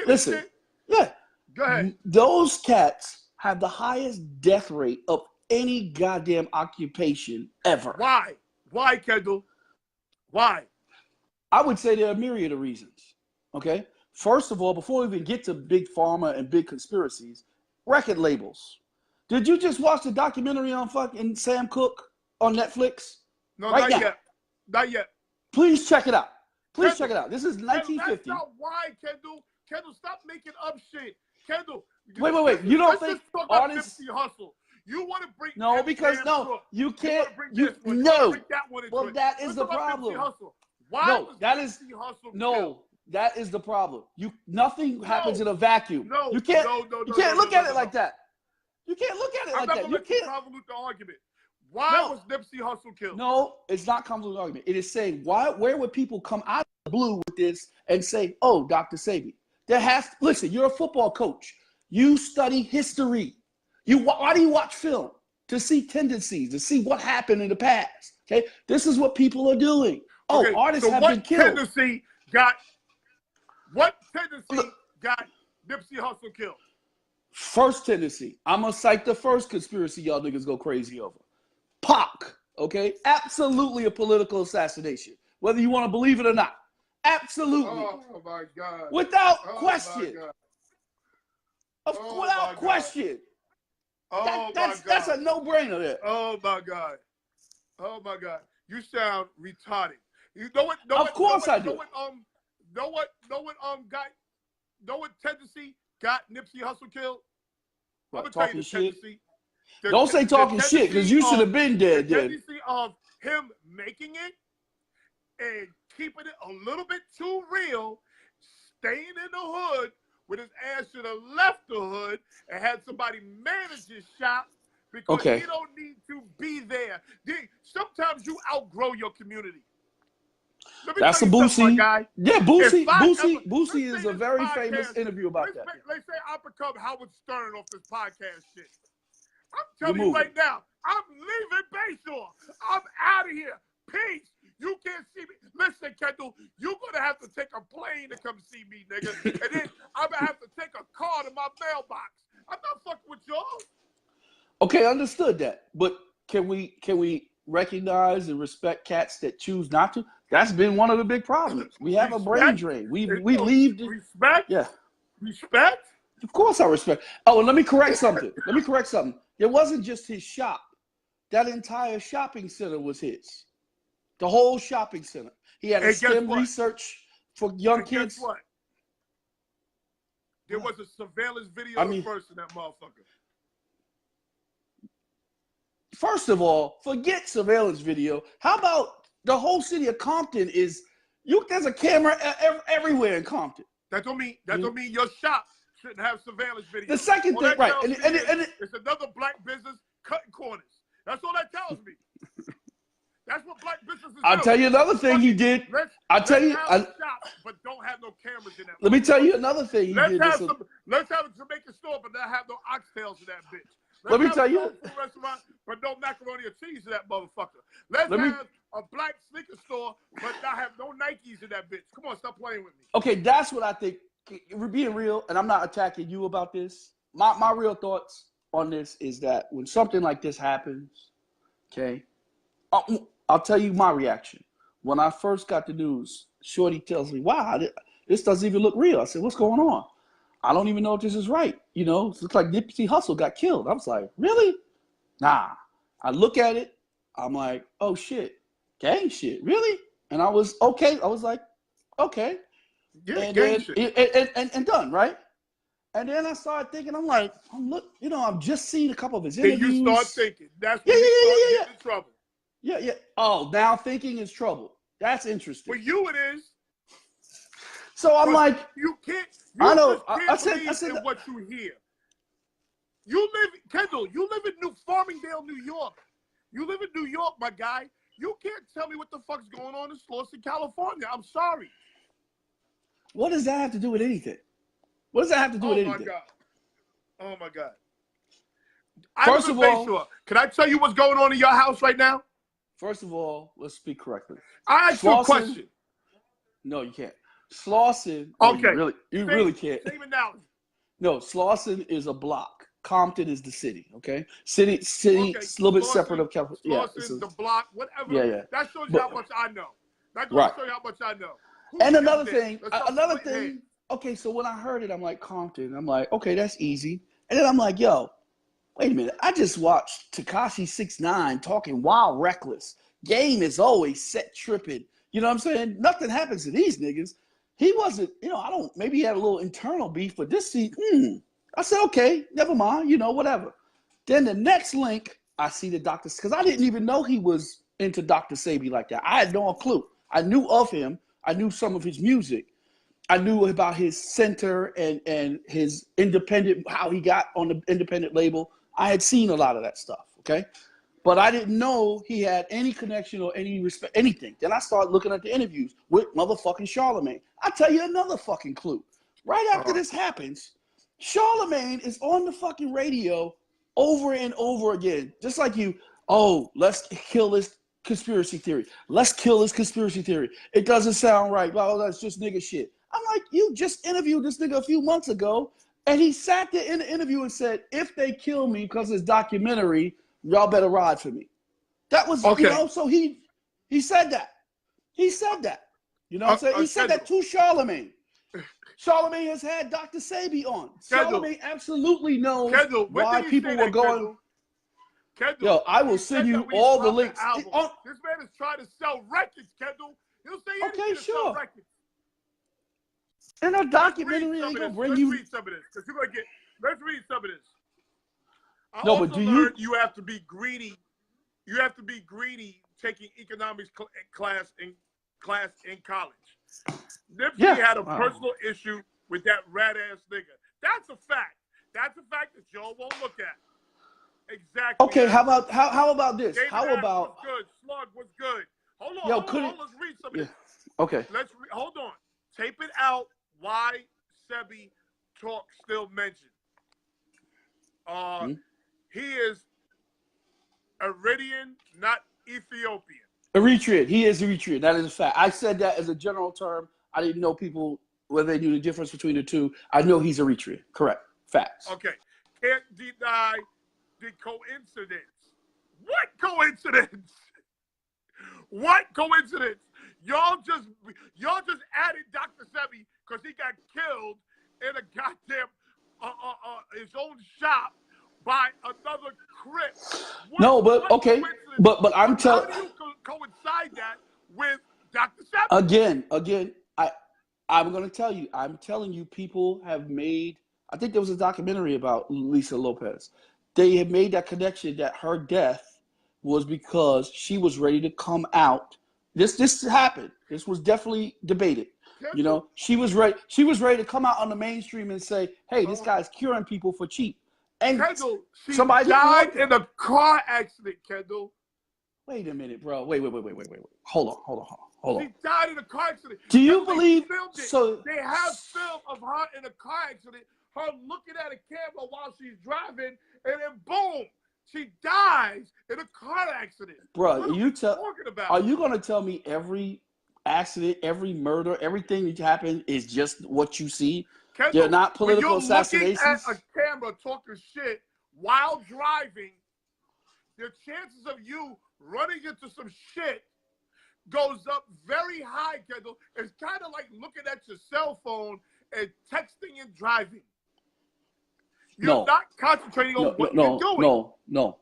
Listen. Yeah. Go ahead. Those cats have the highest death rate of any goddamn occupation ever. Why? Why, Kendall? Why? I would say there are a myriad of reasons. Okay. First of all, before we even get to big pharma and big conspiracies, record labels. Did you just watch the documentary on fucking Sam Cooke on Netflix? No, right not now. yet. Not yet. Please check it out. Please Kendall, check it out. This is 1950. That's not why, Kendall. Kendall, stop making up shit. Kendall. Wait. You don't think just talk artists? Nipsey Hussle. You want to bring No, because you can't. No. Well, that is the problem. Why no, was that Nipsey is Hussle no. killed? That is the problem. Nothing happens in a vacuum. No, you can't. You can't look at it like that. You can't look at it like that. I'm not going to convolute the argument. Why was Nipsey Hussle killed? No, it's not convoluted argument. It is saying where would people come out of the blue with this and say, "Oh, Dr. Sabi"? Listen. You're a football coach. You study history. Why do you watch film? To see tendencies, to see what happened in the past. Okay, this is what people are doing. Oh, okay, artists have been killed. What tendency got Nipsey Hussle killed? First tendency. I'm gonna cite the first conspiracy y'all niggas go crazy over. Pac. Okay, absolutely a political assassination, whether you want to believe it or not. Absolutely. Oh my God. Without question. Without question. That's a no-brainer there. Oh my God. Oh my God. You sound retarded. You know what? Of course I do. Know what tendency got Nipsey Hussle killed? What, I'm gonna tell you the shit? tendency. Don't say talking shit, because you should have been dead. The tendency of him making it and keeping it a little bit too real, staying in the hood with his ass should have left the hood and had somebody manage his shop because he don't need to be there. Sometimes you outgrow your community. That's a Boosie. Yeah, Boosie. Boosie is a very famous interview about that. Let's say I become Howard Stern off this podcast shit. I'm telling you right now, I'm leaving Bayshore. I'm out of here. Peace. You can't see me. Listen, Kendall, you're going to have to take a plane to come see me, nigga. And then I'm going to have to take a car to my mailbox. I'm not fucking with y'all. Okay, understood that. But can we recognize and respect cats that choose not to? That's been one of the big problems. We have a brain drain. We leave. Respect? Yeah. Respect? Of course I respect. Oh, and let me correct something. It wasn't just his shop. That entire shopping center was his. The whole shopping center. He had a STEM research for young kids. Guess what? There was a surveillance video first in that motherfucker. First of all, forget surveillance video. How about the whole city of Compton there's a camera everywhere in Compton. That don't mean your shop shouldn't have surveillance video. The second thing, right? And it's another black business cutting corners. That's all that tells me. That's what black businesses do. I'll tell you another thing he did. I'll tell you. Shop, but don't have no cameras in that. Let me tell you another thing he did. Let's have a Jamaican store, but not have no oxtails in that bitch. Let me tell you. Restaurant, but no macaroni or cheese in that motherfucker. Let's have a black sneaker store, but not have no Nikes in that bitch. Come on, stop playing with me. Okay, that's what I think. We're being real, and I'm not attacking you about this. My real thoughts on this is that when something like this happens, okay, I'll tell you my reaction. When I first got the news, Shorty tells me, "Wow, this doesn't even look real." I said, "What's going on? I don't even know if this is right. You know, it looks like Nipsey Hussle got killed." I was like, "Really? Nah." I look at it. I'm like, "Oh shit, gang shit, really?" And I was okay. I was like, "Okay." Yeah, and gang then, shit. And done, right? And then I started thinking, I'm just seeing a couple of his interviews. Then you start thinking. That's when you start getting in trouble. Yeah. Oh, now thinking is trouble. That's interesting. For you, it is. So I'm like, you can't. I know. I said what you hear. Kendall. You live in Farmingdale, New York. You live in New York, my guy. You can't tell me what the fuck's going on in Slauson, California. I'm sorry. What does that have to do with anything? What does that have to do with anything? Oh my God. First of all, can I tell you what's going on in your house right now? First of all, let's speak correctly. I asked you a question. No, you can't. Slauson. Okay. You really can't. Same analogy. No, Slauson is a block. Compton is the city. Okay. City. Okay. A little bit separate of California. Slauson, the block, whatever. Yeah. That shows you how much I know. That goes Right. to show you how much I know. And another thing. Okay, so when I heard it, I'm like Compton. I'm like, okay, that's easy. And then I'm like, yo, wait a minute. I just watched Tekashi 6ix9ine talking wild reckless. Game is always set tripping. You know what I'm saying? Nothing happens to these niggas. He wasn't, maybe he had a little internal beef, but this season, I said, okay, never mind, whatever. Then the next link, I see the doctor, because I didn't even know he was into Dr. Sabi like that. I had no clue. I knew of him. I knew some of his music. I knew about his center and his independent, how he got on the independent label. I had seen a lot of that stuff, okay? But I didn't know he had any connection or any respect, anything. Then I started looking at the interviews with motherfucking Charlemagne. I'll tell you another fucking clue. Right after this happens, Charlemagne is on the fucking radio over and over again. Just like you, let's kill this conspiracy theory. Let's kill this conspiracy theory. It doesn't sound right. Well, that's just nigga shit. I'm like, you just interviewed this nigga a few months ago, and he sat there in the interview and said, if they kill me because it's documentary, y'all better ride for me. That was, so he said that. He said that. You know what I'm saying? He said that to Charlemagne. Charlemagne has had Dr. Sabi on. Charlemagne absolutely knows why people were going. Yo, I will send you all the links. This man is trying to sell records, Kendall. He'll say anything to sell records. In a documentary, they gonna bring you. Let's read some of this, because you're gonna get. Let's read some of this. I no, also but do learned you have to be greedy. You have to be greedy taking economics class in college. Nipsey had a personal issue with that rat ass nigga. That's a fact. That's a fact that y'all won't look at. Exactly. Okay, how about this? David How about was good? Slug was good. Hold on, let's read some of this. Okay. Hold on. Tape it out. Why Sebi talk still mentioned. He is Eritrean, not Ethiopian. Eritrean. He is Eritrean. That is a fact. I said that as a general term. I didn't know people whether they knew the difference between the two. I know he's Eritrean. Correct. Facts. Okay. Can't deny the coincidence. What coincidence? What coincidence? Y'all just added Dr. Sebi because he got killed in a goddamn his own shop by another Crip. No, but okay, but I'm telling. How do you coincide that with Dr. Sebi? Again, I'm gonna tell you. I'm telling you, people have made. I think there was a documentary about Lisa Lopez. They have made that connection that her death was because she was ready to come out. This happened. This was definitely debated. You know, she was ready to come out on the mainstream and say, "Hey, this guy's curing people for cheap." And Kendall, she somebody died in a car accident, Kendall. Wait a minute, bro. Wait. Hold on. She died in a car accident. Do you believe so? They have film of her in a car accident, her looking at a camera while she's driving, and then boom, she dies in a car accident. Bro, what are you talking about? Are you gonna tell me every accident, every murder, everything that happened is just what you see? Kendall, they're not political assassinations. When you're looking at a camera talking shit while driving, the chances of you running into some shit goes up very high, Kendall. It's kind of like looking at your cell phone and texting and driving. You're not concentrating on what you're doing. No.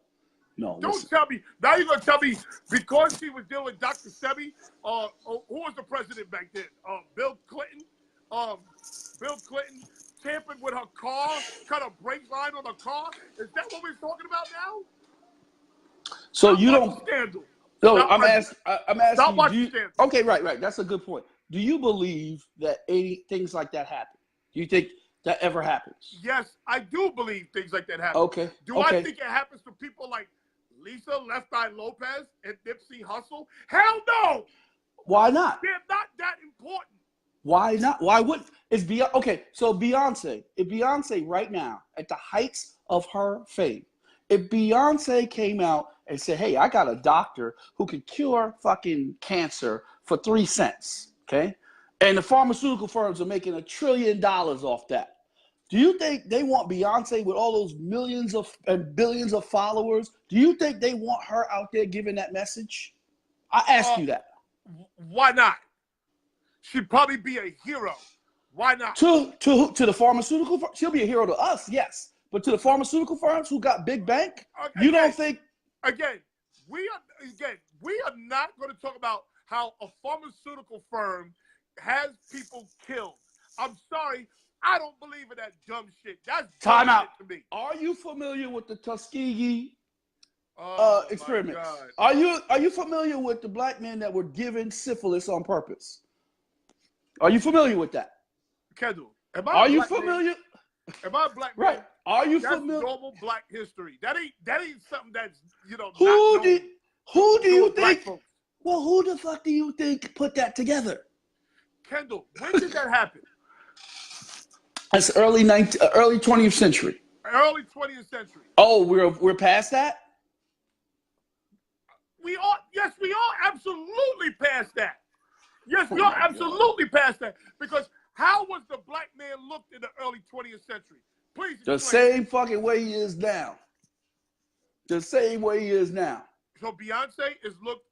Don't tell me. Now you're going to tell me because she was dealing with Dr. Sebi, who was the president back then? Bill Clinton. Bill Clinton tampered with her car, cut a brake line on her car. Is that what we're talking about now? So you don't. Scandal. No, I'm asking. Stop watching scandal. Okay, right. That's a good point. Do you believe that things like that happen? Do you think that ever happens? Yes, I do believe things like that happen. Okay. I think it happens to people like Lisa Left Eye Lopez and Nipsey Hussle? Hell no. Why not? They're not that important. Why not? Why wouldn't? It's Beyonce. Okay, so Beyonce. If Beyonce right now, at the heights of her fame, if Beyonce came out and said, "Hey, I got a doctor who can cure fucking cancer for 3 cents," okay, and the pharmaceutical firms are making $1 trillion off that. Do you think they want Beyonce with all those millions of and billions of followers? Do you think they want her out there giving that message? I ask you that. Why not? She'd probably be a hero. Why not? To the pharmaceutical firm, she'll be a hero to us, yes. But to the pharmaceutical firms who got big bank, you don't think? Again, we are not going to talk about how a pharmaceutical firm has people killed. I'm sorry, I don't believe in that dumb shit. That's dumb shit to me. Are you familiar with the Tuskegee experiments? My God. Are you familiar with the black men that were given syphilis on purpose? Are you familiar with that? Kendall, are you familiar? Am I a black man? Right. Are you That's familiar? normal black history. That ain't something that's Who do you think? Folks. Well, who the fuck do you think put that together? Kendall, when did that happen? That's early 20th century. Early 20th century. Oh, we're past that? Yes, we are absolutely past that. Yes, we are absolutely past that. Because how was the black man looked in the early 20th century? Please explain. The same fucking way he is now. The same way he is now. So Beyonce is looked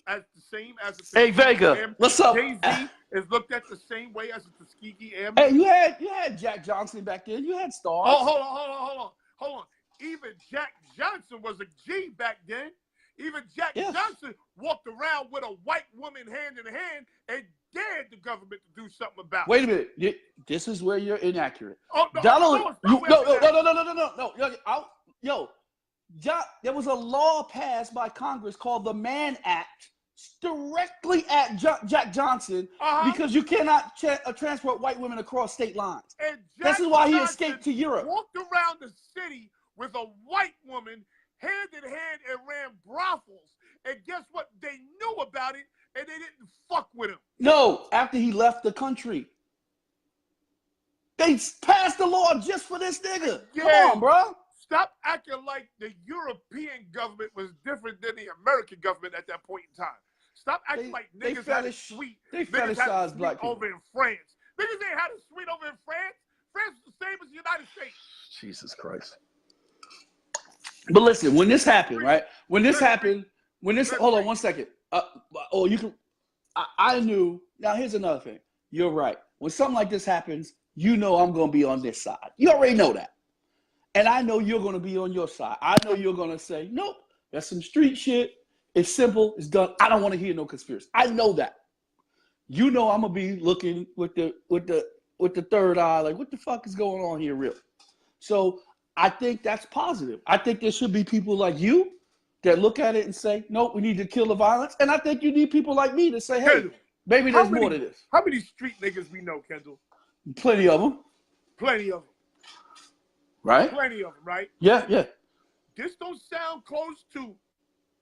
at the same as the Hey Vega, what's up? Jay-Z is looked at the same way as the Tuskegee Airmen. Hey, you had Jack Johnson back then. You had stars. Oh, hold on. Even Jack Johnson was a G back then. Even Jack Johnson walked around with a white woman hand in hand and dared the government to do something about it. Wait a minute. This is where you're inaccurate. Oh, no, no. There was a law passed by Congress called the Mann Act directly at Jack Johnson because you cannot transport white women across state lines. This is why he escaped to Europe. Walked around the city with a white woman hand in hand and ran brothels. And guess what? They knew about it and they didn't fuck with him. No, after he left the country. They passed the law just for this nigga. Yeah. Come on, bro. Stop acting like the European government was different than the American government at that point in time. Stop acting like niggas had a suite. They fetishized black people over in France. Niggas ain't had a suite over in France. France is the same as the United States. Jesus Christ. But listen, when this happened, right? Hold on 1 second. I knew. Now here's another thing. You're right. When something like this happens, you know I'm going to be on this side. You already know that. And I know you're going to be on your side. I know you're going to say, nope, that's some street shit. It's simple. It's done. I don't want to hear no conspiracy. I know that. You know I'm going to be looking with the third eye, like, what the fuck is going on here, really? So I think that's positive. I think there should be people like you that look at it and say, nope, we need to kill the violence. And I think you need people like me to say, hey, Kendall, maybe there's more to this. How many street niggas we know, Kendall? Plenty of them. Plenty of them. Right? Plenty of them, right? Yeah. This don't sound close to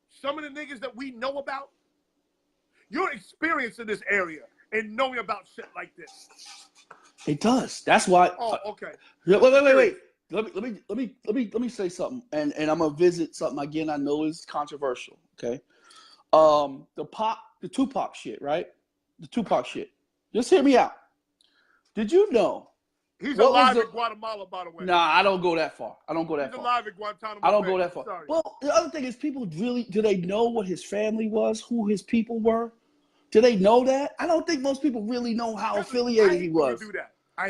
some of the niggas that we know about. Your experience in this area and knowing about shit like this. It does. That's why. Oh, okay. Wait. Let me say something, and I'm gonna visit something again. I know is controversial. Okay. The Tupac shit, right? The Tupac shit. Just hear me out. Did you know? He's alive in Guatemala, by the way. Nah, I don't go that far. He's alive in Guantanamo. I don't go that far. Sorry. Well, the other thing is, people do they know what his family was, who his people were? Do they know that? I don't think most people really know how affiliated he was. Do that. I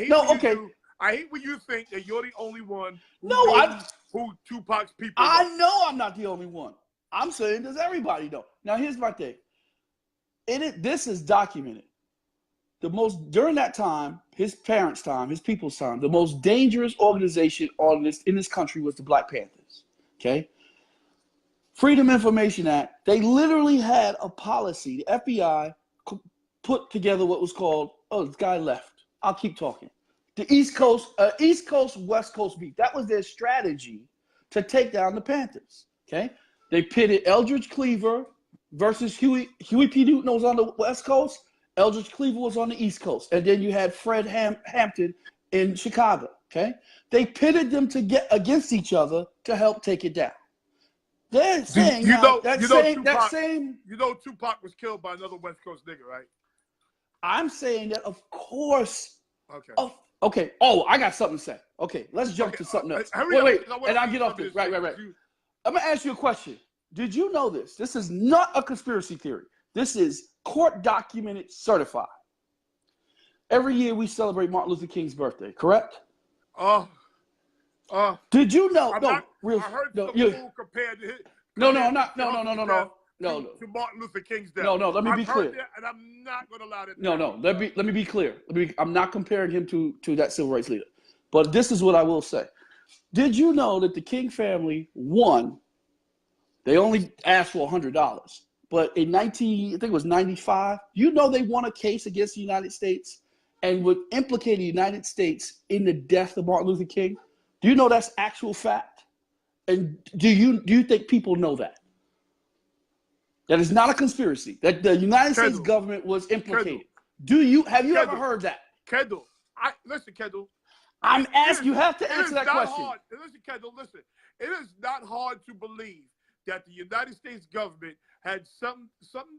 hate when you think that you're the only one who Tupac's people I know I'm not the only one. I'm saying, does everybody know? Now, here's my thing. This is documented. During that time, his parents' time, his people's time, the most dangerous organization in this country was the Black Panthers. Okay? Freedom Information Act, they literally had a policy. The FBI put together what was called, this guy left. I'll keep talking. The East Coast, West Coast beat. That was their strategy to take down the Panthers. Okay? They pitted Eldridge Cleaver versus Huey P. Newton was on the West Coast. Eldridge Cleaver was on the East Coast. And then you had Fred Hampton in Chicago. Okay? They pitted them to get against each other to help take it down. They're saying Tupac was killed by another West Coast nigga, right? I'm saying that, of course. Okay. Okay. Oh, I got something to say. Okay, let's jump to something else. Wait, and I'll get off this. Right. I'm going to ask you a question. Did you know this? This is not a conspiracy theory. This is court documented certified. Every year we celebrate Martin Luther King's birthday, correct? Did you know? I heard some fool compared to I'm not. No. To Martin Luther King's death. No. Let me be clear. That, and I'm not going to allow that. No. Let me be clear. I'm not comparing him to that civil rights leader. But this is what I will say. Did you know that the King family won? They only asked for $100, but in I think it was 95. You know they won a case against the United States and would implicate the United States in the death of Martin Luther King. Do you know that's actual fact? And do you think people know that? That is not a conspiracy. That the United States government was implicated. Have you ever heard that? Kendall, Kendall. I'm asking. You have to answer that question. Listen, Kendall. Listen. It is not hard to believe that the United States government had something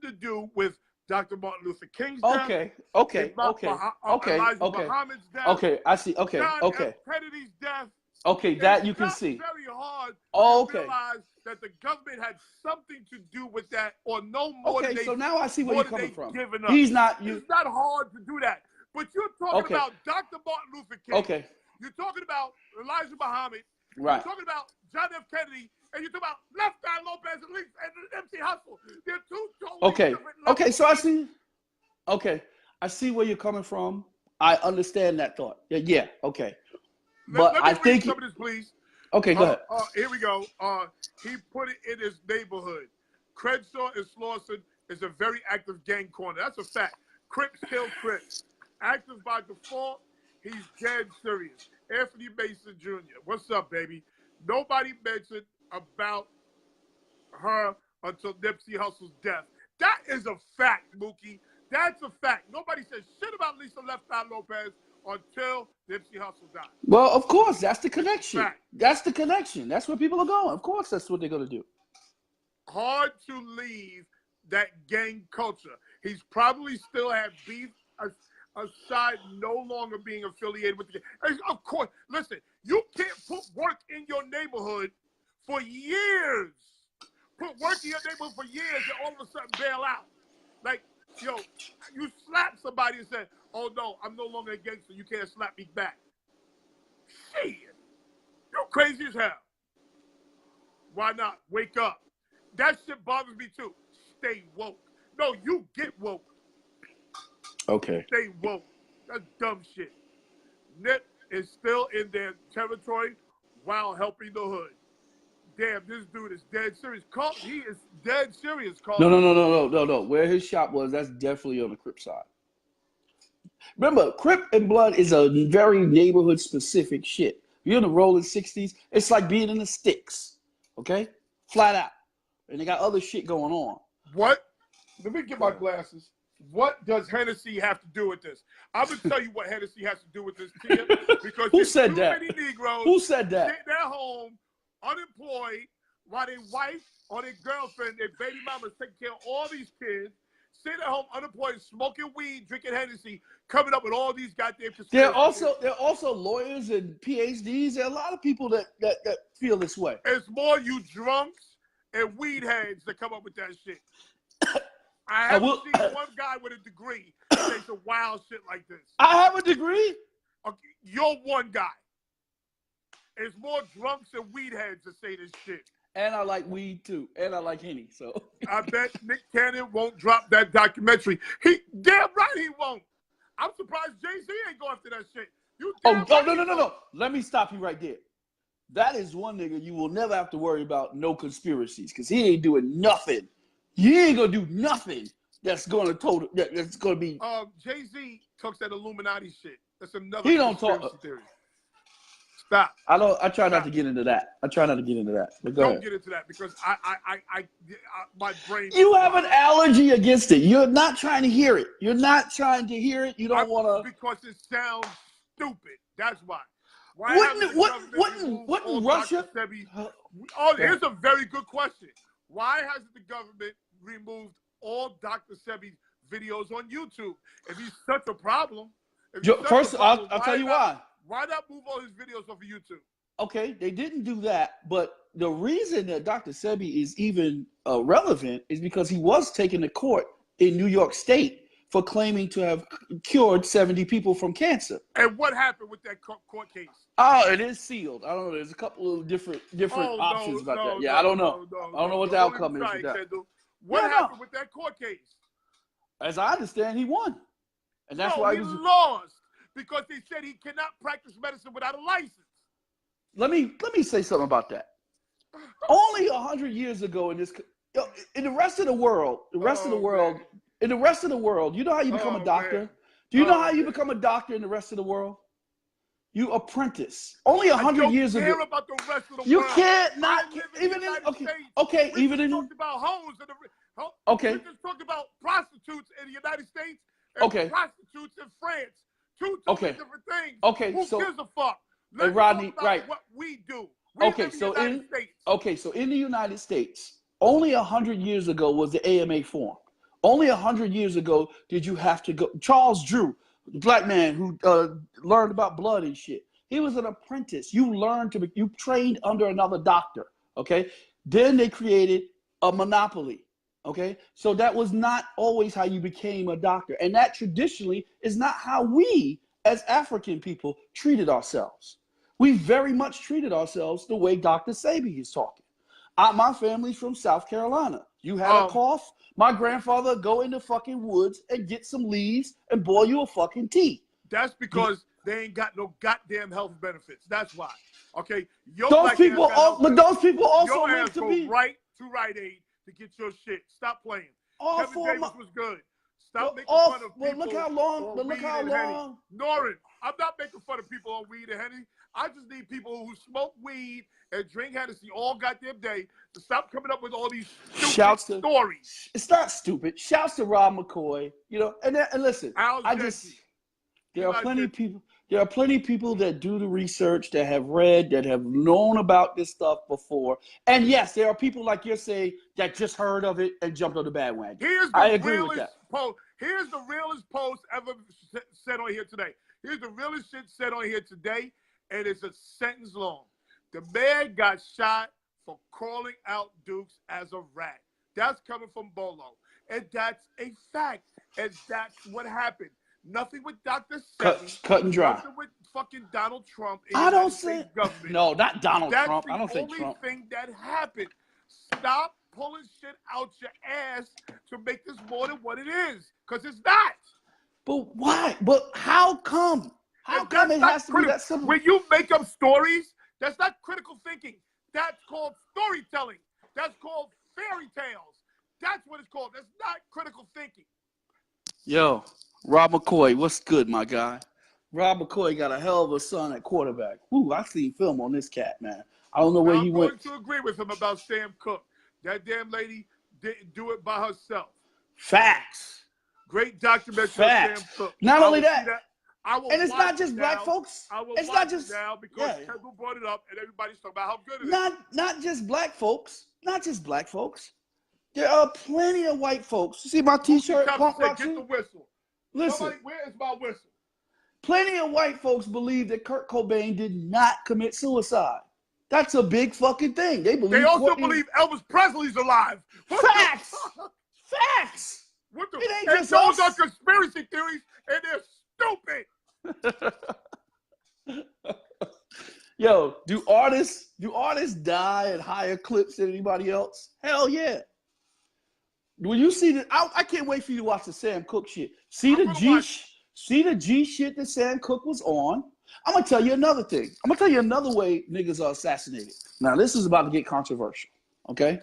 to do with Dr. Martin Luther King's death. Okay. Muhammad's death. Okay, I see. Okay. John F. Kennedy's death. Okay, that you can see. It's very hard to realize that the government had something to do with that, or no more. Okay, so now I see where you're coming from. It's not hard to do that. But you're talking about Dr. Martin Luther King. Okay. You're talking about Elijah Muhammad. Right. You're talking about John F. Kennedy. And you're talking about Left Eye Lopez and Nipsey Hussle. They're two totally different levels. Okay, so I see. Okay, I see where you're coming from. I understand that thought. Yeah. Okay. But let me read some of this, please. Okay, go ahead. Here we go. He put it in his neighborhood. Crenshaw and Slauson is a very active gang corner. That's a fact. Crips kill Crips. Active by default. He's dead serious. Anthony Mason Jr. What's up, baby? Nobody mentioned about her until Nipsey Hussle's death. That is a fact, Mookie. That's a fact. Nobody said shit about Lisa Left Eye Lopez until Nipsey Hussle died. Well, of course, that's the connection. Fact. That's the connection. That's where people are going. Of course, that's what they're going to do. Hard to leave that gang culture. He's probably still had beef aside no longer being affiliated with the gang. Of course, listen, you can't put work in your neighborhood for years. Put work in your neighborhood for years and all of a sudden bail out. Like, yo, you slap somebody and say, oh no, I'm no longer a gangster. You can't slap me back. Shit. You're crazy as hell. Why not? Wake up. That shit bothers me too. Stay woke. No, you get woke. Okay. Stay woke. That's dumb shit. Nip is still in their territory while helping the hood. Damn, this dude is dead serious. He is dead serious. No. Where his shop was, that's definitely on the Crip side. Remember, Crip and Blood is a very neighborhood-specific shit. You're in the rolling 60s. It's like being in the sticks, okay? Flat out. And they got other shit going on. What? Let me get my glasses. What does Hennessy have to do with this? I'm going to tell you what Hennessy has to do with this, Tia. Because Who said that? Many Negroes Who said that? Sitting at home, unemployed, while their wife or their girlfriend, their baby mama's taking care of all these kids, sitting at home unemployed, smoking weed, drinking Hennessy, coming up with all these goddamn conspiracies. There are also lawyers and PhDs. There are a lot of people that feel this way. It's more you drunks and weed heads that come up with that shit. I haven't seen one guy with a degree say some wild shit like this. I have a degree? Okay, you're one guy. It's more drunks and weed heads that say this shit. And I like weed too. And I like Henny. So I bet Nick Cannon won't drop that documentary. Damn right he won't. I'm surprised Jay-Z ain't go after that shit. No. Let me stop you right there. That is one nigga you will never have to worry about no conspiracies because he ain't doing nothing. He ain't gonna do nothing that's gonna be. Jay-Z talks that Illuminati shit. That's another. He don't talk. Theory. Stop. I try not to get into that. But go don't ahead. get into that because my brain. You have an allergy against it. You're not trying to hear it. You don't want to. Because it sounds stupid. That's why. Wouldn't Russia? Here's a very good question. Why hasn't the government removed all Dr. Sebi's videos on YouTube? If he's such a problem, I'll tell you why. Why not move all his videos off of YouTube? Okay, they didn't do that, but the reason that Dr. Sebi is even relevant is because he was taken to court in New York State for claiming to have cured 70 people from cancer. And what happened with that court case? Oh, it is sealed. I don't know. There's a couple of different options about that. Yeah, I don't know. I don't know what the outcome is with that. What happened with that court case? As I understand, he won. And that's why he lost because they said he cannot practice medicine without a license. Let me say something about that. Only 100 years ago in the rest of the world, you know how you become a doctor? Man. Do you know how you become a doctor in the rest of the world? You apprentice. Only 100 years ago. I don't care about the rest of the world. You can't not even in okay, we even in talked about hoes in the okay. We just talked about prostitutes in the United States and prostitutes in France. Two totally different things. Okay, who gives a fuck? Let's Rodney, talk about right? What we do. So in the United States, only 100 years ago was the AMA formed. Only 100 years ago did you have to go. Charles Drew, the black man who learned about blood and shit. He was an apprentice. You trained under another doctor. Okay. Then they created a monopoly. Okay. So that was not always how you became a doctor, and that traditionally is not how we as African people treated ourselves. We very much treated ourselves the way Dr. Sebi is talking. My family's from South Carolina. You had a cough, my grandfather go in the fucking woods and get some leaves and boil you a fucking tea. That's because they ain't got no goddamn health benefits. That's why. Okay? Those people also live to be right to Rite Aid to get your shit. Stop playing. Kevin Davis was good. Stop making fun of people. Look how long. Norin, I'm not making fun of people on weed and Henny. I just need people who smoke weed and drink Hennessy all goddamn day to stop coming up with all these stupid stories. It's not stupid. Shouts to Rob McCoy. And listen, there are plenty of people. There are plenty of people that do the research, that have read, that have known about this stuff before. And yes, there are people like you're saying that just heard of it and jumped on the bandwagon. I agree with that. Here's the realest post ever said on here today. Here's the realest shit said on here today, and it's a sentence long. The man got shot for calling out Dukes as a rat. That's coming from Bolo. And that's a fact. And that's what happened. Nothing with Dr. Sebi. Cut and dry. Nothing with fucking Donald Trump. I don't say government. No, not Donald Trump. I don't say Trump. That's the only thing that happened. Stop pulling shit out your ass to make this more than what it is. Because it's not. But why? But how come? How come it has to be that simple? When you make up stories, that's not critical thinking. That's called storytelling. That's called fairy tales. That's what it's called. That's not critical thinking. Yo, Rob McCoy, what's good, my guy? Rob McCoy got a hell of a son at quarterback. Ooh, I've seen film on this cat, man. I don't know where he went. I'm going to agree with him about Sam Cooke. That damn lady didn't do it by herself. Facts. Great documentary on Sam Cooke. Not only that. And it's not just black folks. It's not just now because Kendall brought it up and everybody's talking about how good it is. Not just black folks. Not just black folks. There are plenty of white folks. You see my T-shirt? Get the whistle. Listen. Somebody, where is my whistle? Plenty of white folks believe that Kurt Cobain did not commit suicide. That's a big fucking thing. They also believe Elvis Presley's alive. Facts. Facts. What the? It ain't just those are conspiracy theories, and they're stupid. Yo, do artists die at higher clips than anybody else? Hell yeah. When you see the, I can't wait for you to watch the Sam Cooke shit. See the G shit that Sam Cooke was on. I'm gonna tell you another thing. I'm gonna tell you another way niggas are assassinated. Now this is about to get controversial. Okay.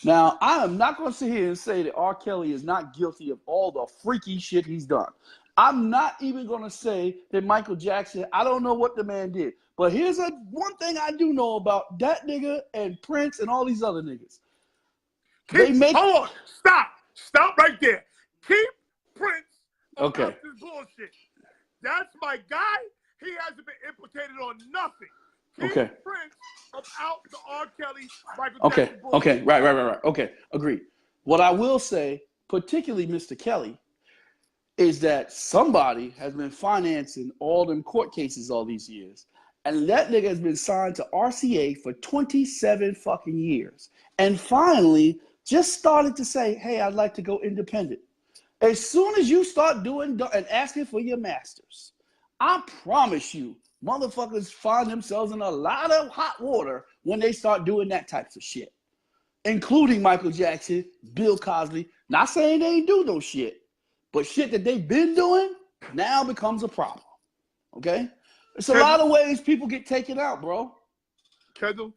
Now I am not gonna sit here and say that R. Kelly is not guilty of all the freaky shit he's done. I'm not even gonna say that Michael Jackson. I don't know what the man did. But here's one thing I do know about that nigga and Prince and all these other niggas. Hold on. Stop right there. Keep Prince about this bullshit. That's my guy. He hasn't been implicated on nothing. Keep Prince about the R. Kelly, Michael Jackson bullshit. Okay, right. Okay, agreed. What I will say, particularly Mr. Kelly, is that somebody has been financing all them court cases all these years. And that nigga has been signed to RCA for 27 fucking years. And finally just started to say, hey, I'd like to go independent. As soon as you start doing and asking for your masters, I promise you, motherfuckers find themselves in a lot of hot water when they start doing that types of shit, including Michael Jackson, Bill Cosby. Not saying they ain't do no shit, but shit that they've been doing now becomes a problem. Okay? It's a lot of ways people get taken out, bro. Kendall,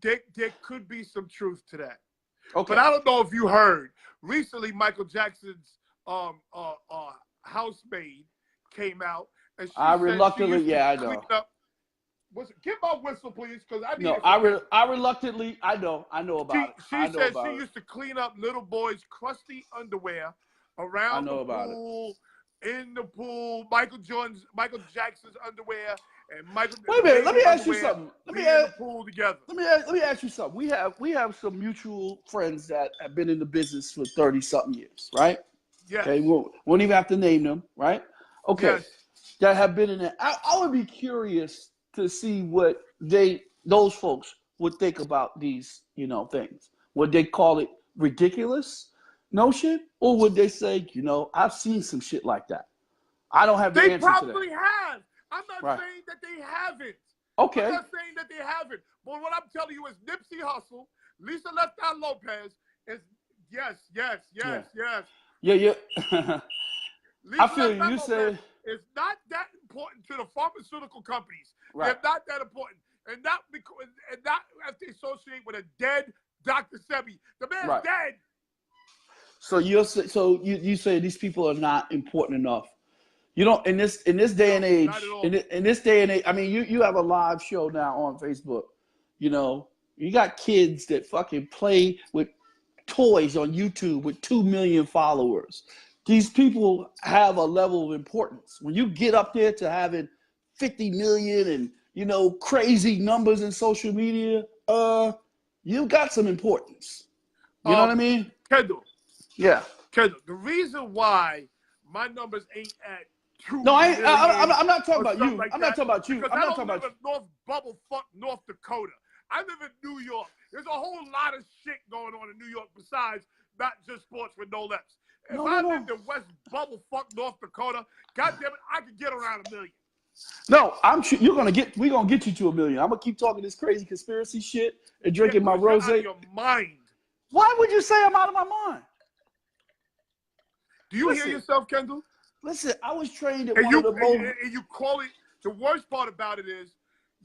there could be some truth to that. Okay. But I don't know if you heard. Recently, Michael Jackson's housemaid came out, and she said reluctantly, she used to I clean know. up. Get my whistle, please, because I need No, it. I reluctantly, I know about it. She said she used to clean up little boys' crusty underwear around the pool, in the pool, Michael Jackson's underwear, and Michael. Wait a minute, let me ask you something. In the pool together. Let me ask you something. We have some mutual friends that have been in the business for 30-something years, right? Yes. Okay, we won't even have to name them, right? Okay. Yes. That have been in there. I would be curious to see what those folks would think about these, things. Would they call it ridiculous notion, or would they say, I've seen some shit like that? I don't have the answer to that. They probably have. I'm not saying that they haven't. Okay. I'm not saying that they haven't. But what I'm telling you is Nipsey Hussle, Lisa Left Eye Lopez is yes. Yeah. Lisa I feel Left you say it's not that important to the pharmaceutical companies. Right. They're not that important. And not as they associate with a dead Dr. Sebi. The man's dead. So you say these people are not important enough. You don't in this day and age. In this day and age, I mean, you have a live show now on Facebook. You got kids that fucking play with toys on YouTube with 2 million followers. These people have a level of importance. When you get up there to having 50 million and crazy numbers in social media, you got some importance. You know what I mean? Kendall. Yeah. Kendall, the reason why my numbers ain't at 2 No, million I'm not talking about you. Like I'm not talking about you. Because I'm I not don't talking live in North Dakota. I live in New York. There's a whole lot of shit going on in New York besides not just sports with no lefts. If I lived in West Bubblefuck, North Dakota, goddamn it, I could get around 1 million. No, we're gonna get you to 1 million. I'm gonna keep talking this crazy conspiracy shit and drinking my rosé. You're out of your mind. Why would you say I'm out of my mind? Do you hear yourself, Kendall? Listen, I was trained at one of the most. And you call it. The worst part about it is,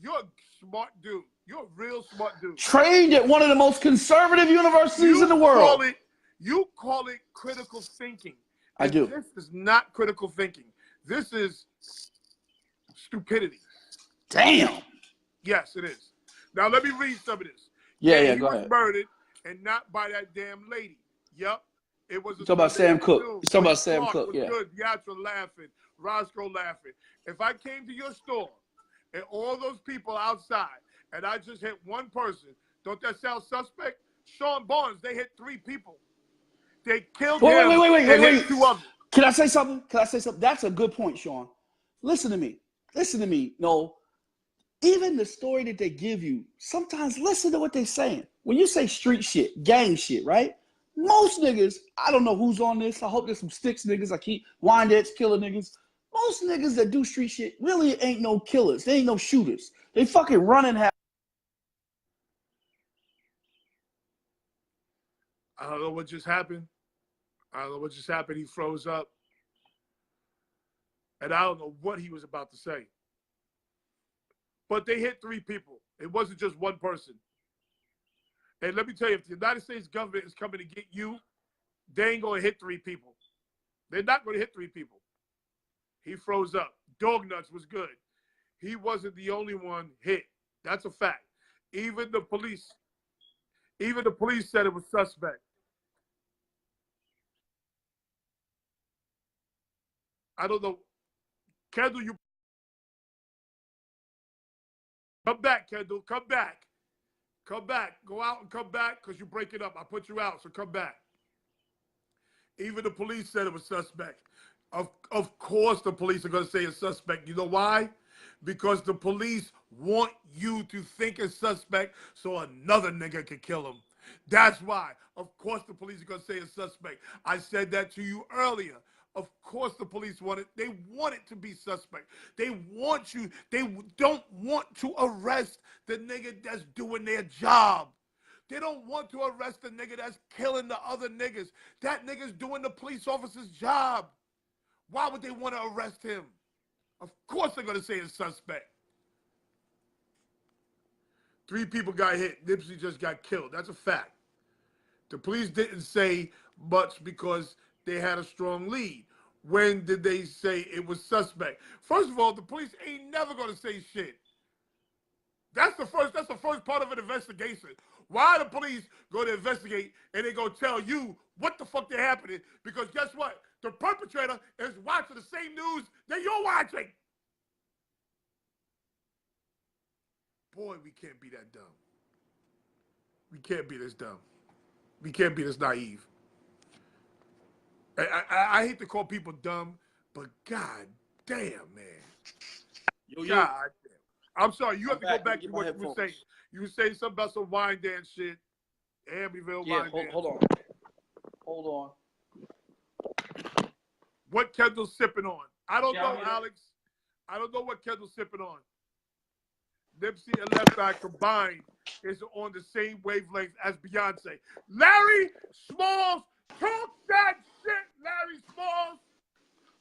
you're a smart dude. You're a real smart dude. Trained at one of the most conservative universities in the world. You call it critical thinking. I do. This is not critical thinking. This is stupidity. Damn. Yes, it is. Now let me read some of this. Yeah, he go was ahead. murdered, and not by that damn lady. Yep. It was. You're talking about Sam Cooke. You're talking about Sam Cooke. Yeah. Good. Yatra laughing. Roscoe laughing. If I came to your store and all those people outside, and I just hit one person, don't that sound suspect? Sean Barnes, they hit 3 people. They killed him. Wait. 2 others. Can I say something? That's a good point, Sean. Listen to me. No, even the story that they give you, sometimes listen to what they're saying. When you say street shit, gang shit, right? Most niggas, I don't know who's on this. I hope there's some sticks niggas. I keep Wyandettes killer niggas. Most niggas that do street shit really ain't no killers. They ain't no shooters. They fucking running. I don't know what just happened. He froze up. And I don't know what he was about to say. But they hit 3 people. It wasn't just one person. And let me tell you, if the United States government is coming to get you, they ain't going to hit 3 people. They're not going to hit 3 people. He froze up. Dog Nuts was good. He wasn't the only one hit. That's a fact. Even the police said it was suspect. I don't know. Kendall, you come back, Kendall. Come back. Go out and come back because you break it up. I put you out, so come back. Even the police said it was suspect. Of course the police are going to say it's suspect. You know why? Because the police want you to think it's suspect so another nigga can kill him. That's why. Of course the police are going to say a suspect. I said that to you earlier. Of course the police want it. They want it to be suspect. They want you. They don't want to arrest the nigga that's doing their job. They don't want to arrest the nigga that's killing the other niggas. That nigga's doing the police officer's job. Why would they want to arrest him? Of course they're going to say a suspect. 3 people got hit. Nipsey just got killed. That's a fact. The police didn't say much because they had a strong lead. When did they say it was suspect? First of all, the police ain't never going to say shit. That's the first part of an investigation. Why the police go to investigate and they go tell you what the fuck they happening? Because guess what? The perpetrator is watching the same news that you're watching. Boy, we can't be that dumb. We can't be this dumb. We can't be this naive. I hate to call people dumb, but god damn, man. Yo, God damn. I'm sorry, you have to go back. back to what you were saying. You were saying something about some wine dance shit. Amityville wine dance. Hold on. What Kendall's sipping on? I don't know, Alex. I don't know what Kendall's sipping on. Nipsey and Left Eye combined is on the same wavelength as Beyonce. Larry Smalls, talk that shit, Larry Smalls.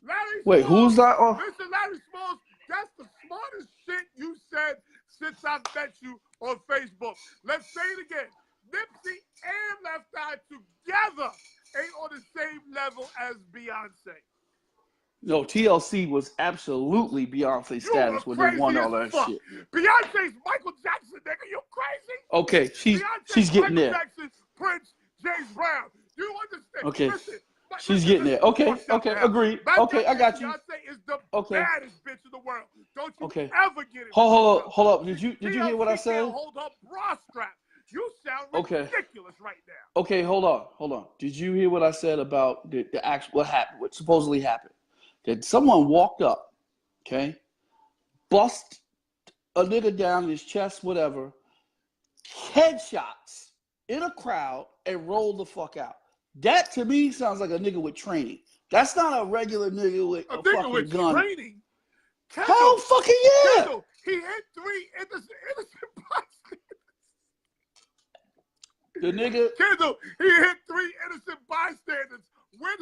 Larry Smalls. Wait, who's that? Oh. Listen, Larry Smalls, that's the smartest shit you said since I met you on Facebook. Let's say it again. Nipsey and Left Eye together ain't on the same level as Beyonce. No, TLC was absolutely Beyonce status when they won all that shit. Beyonce's Michael Jackson, nigga. You crazy? Okay, she's getting there. Jackson, Prince, James Brown. You understand? Okay, listen, she's getting there. Okay, agreed. Okay, I got you. Beyonce is the baddest bitch in the world. Don't you ever get it? Hold up. Did you hear what I said? Hold up, bra strap. You sound ridiculous right now. Okay, hold on. Did you hear what I said about the actual what happened? What supposedly happened? That someone walked up, okay, bust a nigga down his chest, whatever, headshots in a crowd, and rolled the fuck out. That to me sounds like a nigga with training. That's not a regular nigga with a fucking gun. Training? Kendall, hell fucking yeah! Kendall, he hit 3 innocent bystanders. The nigga. Kendall, he hit 3 innocent bystanders. Where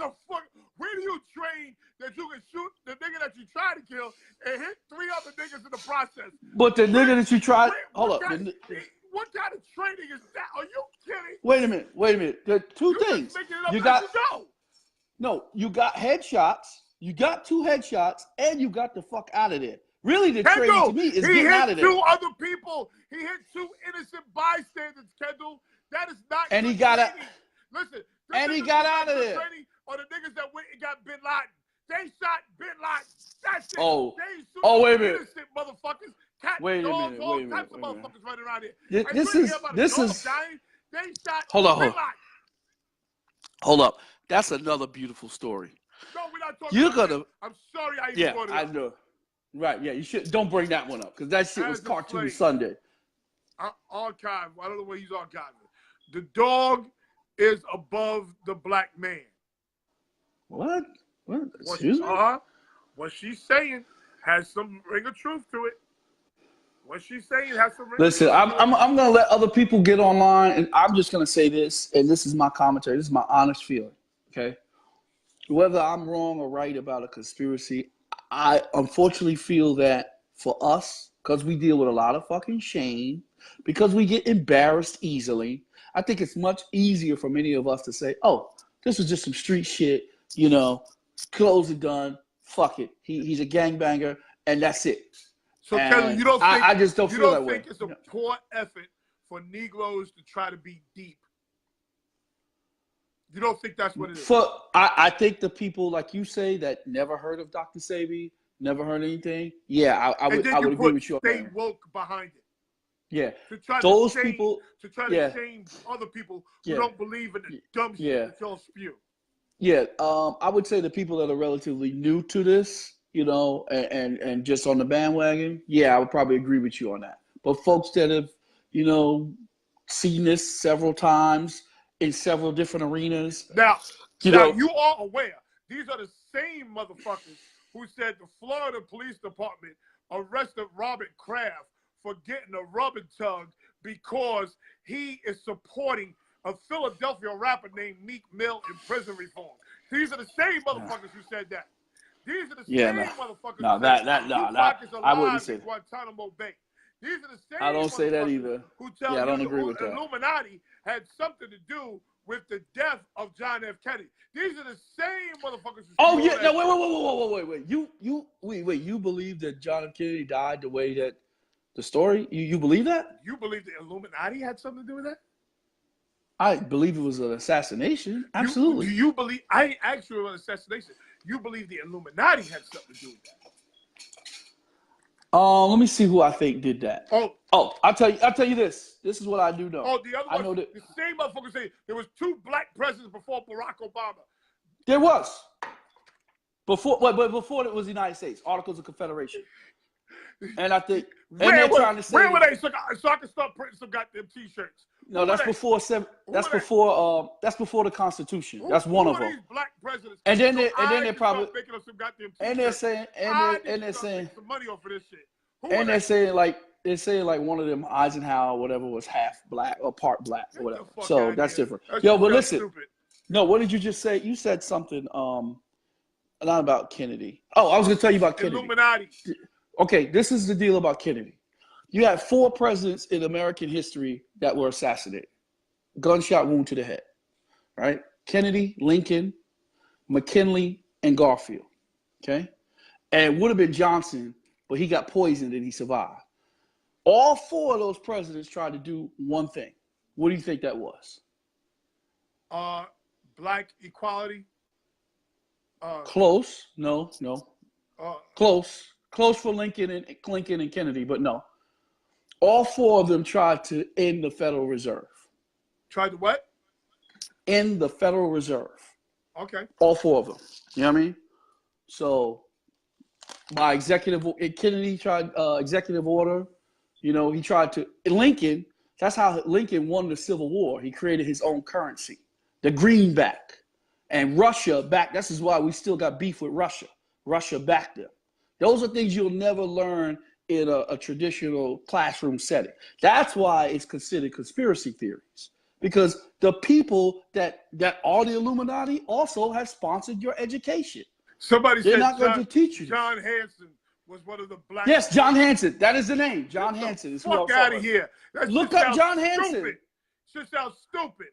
do you train that you can shoot the nigga that you try to kill and hit 3 other niggas in the process? But the nigga that you tried, hold up. What kind of training is that? Are you kidding? Wait a minute. There are two things. You got you got headshots. You got 2 headshots, and you got the fuck out of there. Really, the training to me is getting out of there. He hit 2 other people. He hit 2 innocent bystanders, Kendall. That is not. And he got out. Listen. And he got out of there. Or the niggas that went and got Bin Laden. They shot Bin Laden. That's it. Oh. They Wait a minute. Innocent motherfuckers. Cat, wait a dogs, minute. all types of motherfuckers running around This here. is. Dying. They shot Hold on. Bin Laden. Hold up. That's another beautiful story. No, we're not talking about that. I'm sorry I even brought it up. I know. Right, yeah, you should. Don't bring that one up, because that shit was Cartoon Sunday. Archive. I don't know where he's archiving. The dog is above the black man. What? What she's saying has some ring of truth to it. What she's saying has some ring Listen, of truth I'm going to let other people get online, and I'm just going to say this, and this is my commentary. This is my honest feeling, okay? Whether I'm wrong or right about a conspiracy, I unfortunately feel that for us, because we deal with a lot of fucking shame, because we get embarrassed easily, I think it's much easier for many of us to say, oh, this was just some street shit, clothes are done, fuck it. He's a gangbanger, and that's it. So, Kelly, you don't think, I just don't feel that way. You don't think it's a poor effort for Negroes to try to be deep? You don't think that's what it is? I think the people, like you say, that never heard of Dr. Sebi, never heard anything, yeah, I would agree with you on that. Stay woke behind it. Yeah, to try those to shame, people to try to shame other people who don't believe in the dumb shit that y'all spew. Yeah, I would say the people that are relatively new to this, and just on the bandwagon, yeah, I would probably agree with you on that. But folks that have, seen this several times in several different arenas. Now, You know, you are aware these are the same motherfuckers who said the Florida Police Department arrested Robert Kraft for getting a rubber tug because he is supporting a Philadelphia rapper named Meek Mill in prison reform. These are the same motherfuckers who said that. These are the same motherfuckers who said Tupac is I wouldn't alive say in Guantanamo Bay. These are the I same don't say that motherfuckers either. who tell Yeah, I don't you agree with the that. Illuminati had something to do with the death of John F. Kennedy. These are the same motherfuckers who Oh yeah, no, wait. You believe that John F. Kennedy died the way that the story? You believe that? You believe the Illuminati had something to do with that? I believe it was an assassination. Absolutely. Do you believe? I ain't asked you about assassination. You believe the Illuminati had something to do with that? Let me see who I think did that. I'll tell you this. This is what I do know. Oh, the other one. I know that the same motherfuckers say there was 2 black presidents before Barack Obama. There was. But before it was the United States, Articles of Confederation. And I think where were they? So I can start printing some goddamn T-shirts. No, that's before the Constitution. That's one of them. These black presidents. And then they're probably making up some goddamn T-shirts. and they're saying some money off of this shit. And they're saying like one of them Eisenhower or whatever was half black or part black or whatever. So that's different. Yo, but listen. Stupid. No, what did you just say? You said something not about Kennedy. Oh, I was gonna tell you about Kennedy. Illuminati. Okay, this is the deal about Kennedy. You had 4 presidents in American history that were assassinated. Gunshot wound to the head. Right? Kennedy, Lincoln, McKinley, and Garfield. Okay? And it would have been Johnson, but he got poisoned and he survived. All 4 of those presidents tried to do one thing. What do you think that was? Black equality. Close. No. Close. Close for Lincoln and Kennedy, but no. All 4 of them tried to end the Federal Reserve. Tried to what? End the Federal Reserve. Okay. All 4 of them. You know what I mean? So by Kennedy tried executive order. You know, he tried to Lincoln. That's how Lincoln won the Civil War. He created his own currency, the greenback, and Russia backed. This is why we still got beef with Russia. Russia backed them. Those are things you'll never learn in a traditional classroom setting. That's why it's considered conspiracy theories, because the people that are the Illuminati also have sponsored your education. Somebody They're said not going to teach you. John Hanson was one of the black. Yes, John Hanson. That is the name. John Hanson. Is fuck out of here. Look up John Hanson. Just sounds stupid.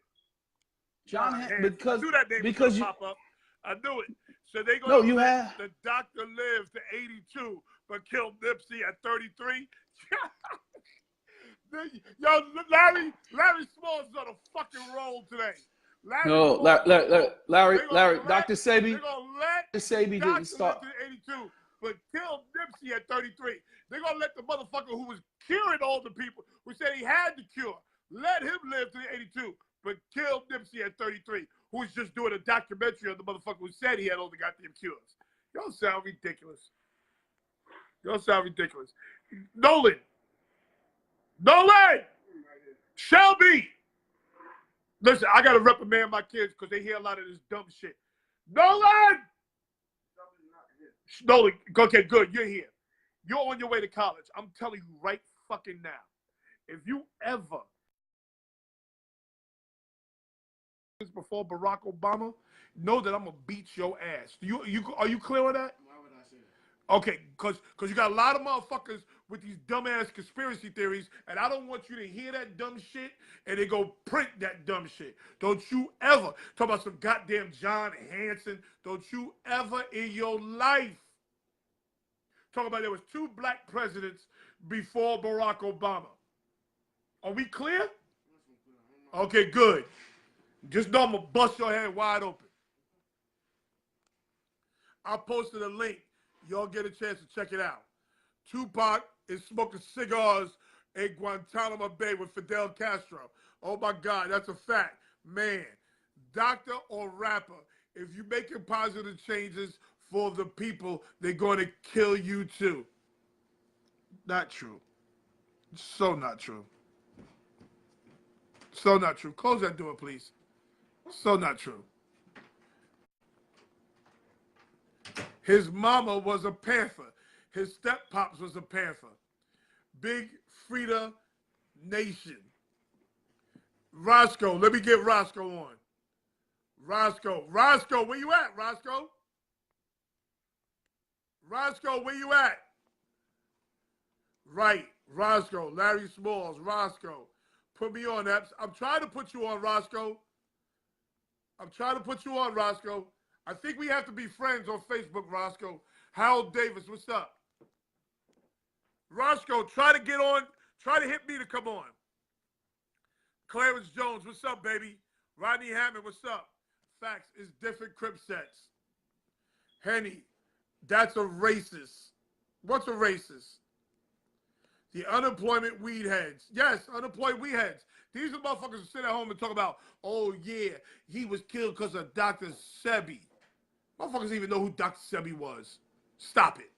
John Hanson. I knew that name was pop up. I knew it. So they going to let the doctor live to 82, but killed Nipsey at 33. Yo, Larry Smalls is on a fucking roll today. Larry, Dr. Sebi. They're gonna let Dr. Sebi didn't start. To 82, but killed Nipsey at 33. They're gonna let the motherfucker who was curing all the people, who said he had the cure, let him live to 82, but killed Nipsey at 33. Who was just doing a documentary on the motherfucker who said he had all the goddamn cures. Y'all sound ridiculous. Nolan! Shelby! Listen, I gotta reprimand my kids because they hear a lot of this dumb shit. Nolan, okay, good, you're here. You're on your way to college. I'm telling you right fucking now. If you ever before Barack Obama, know that I'm gonna beat your ass. Are you clear on that? Why would I say that? Okay, because you got a lot of motherfuckers with these dumbass conspiracy theories, and I don't want you to hear that dumb shit and they go print that dumb shit. Don't you ever talk about some goddamn John Hanson. Don't you ever in your life talk about there was 2 black presidents before Barack Obama. Are we clear? Okay, good. Just know I'm going to bust your head wide open. I posted a link. Y'all get a chance to check it out. Tupac is smoking cigars in Guantanamo Bay with Fidel Castro. Oh, my God, that's a fact. Man, doctor or rapper, if you're making positive changes for the people, they're going to kill you too. Not true. So not true. So not true. Close that door, please. So not true. His mama was a Panther. His step-pops was a Panther. Big Frida Nation. Roscoe, let me get Roscoe on. Roscoe, where you at, Roscoe? Roscoe, where you at? Right, Roscoe, Larry Smalls, Roscoe. Put me on, Epps. I'm trying to put you on, Roscoe. I think we have to be friends on Facebook, Roscoe. Harold Davis, what's up? Roscoe, try to get on. Try to hit me to come on. Clarence Jones, what's up, baby? Rodney Hammond, what's up? Facts, it's different crib sets. Henny, that's a racist. What's a racist? The unemployment weed heads. Yes, unemployed weed heads. These are motherfuckers who sit at home and talk about, oh yeah, he was killed because of Dr. Sebi. Motherfuckers even know who Dr. Sebi was. Stop it.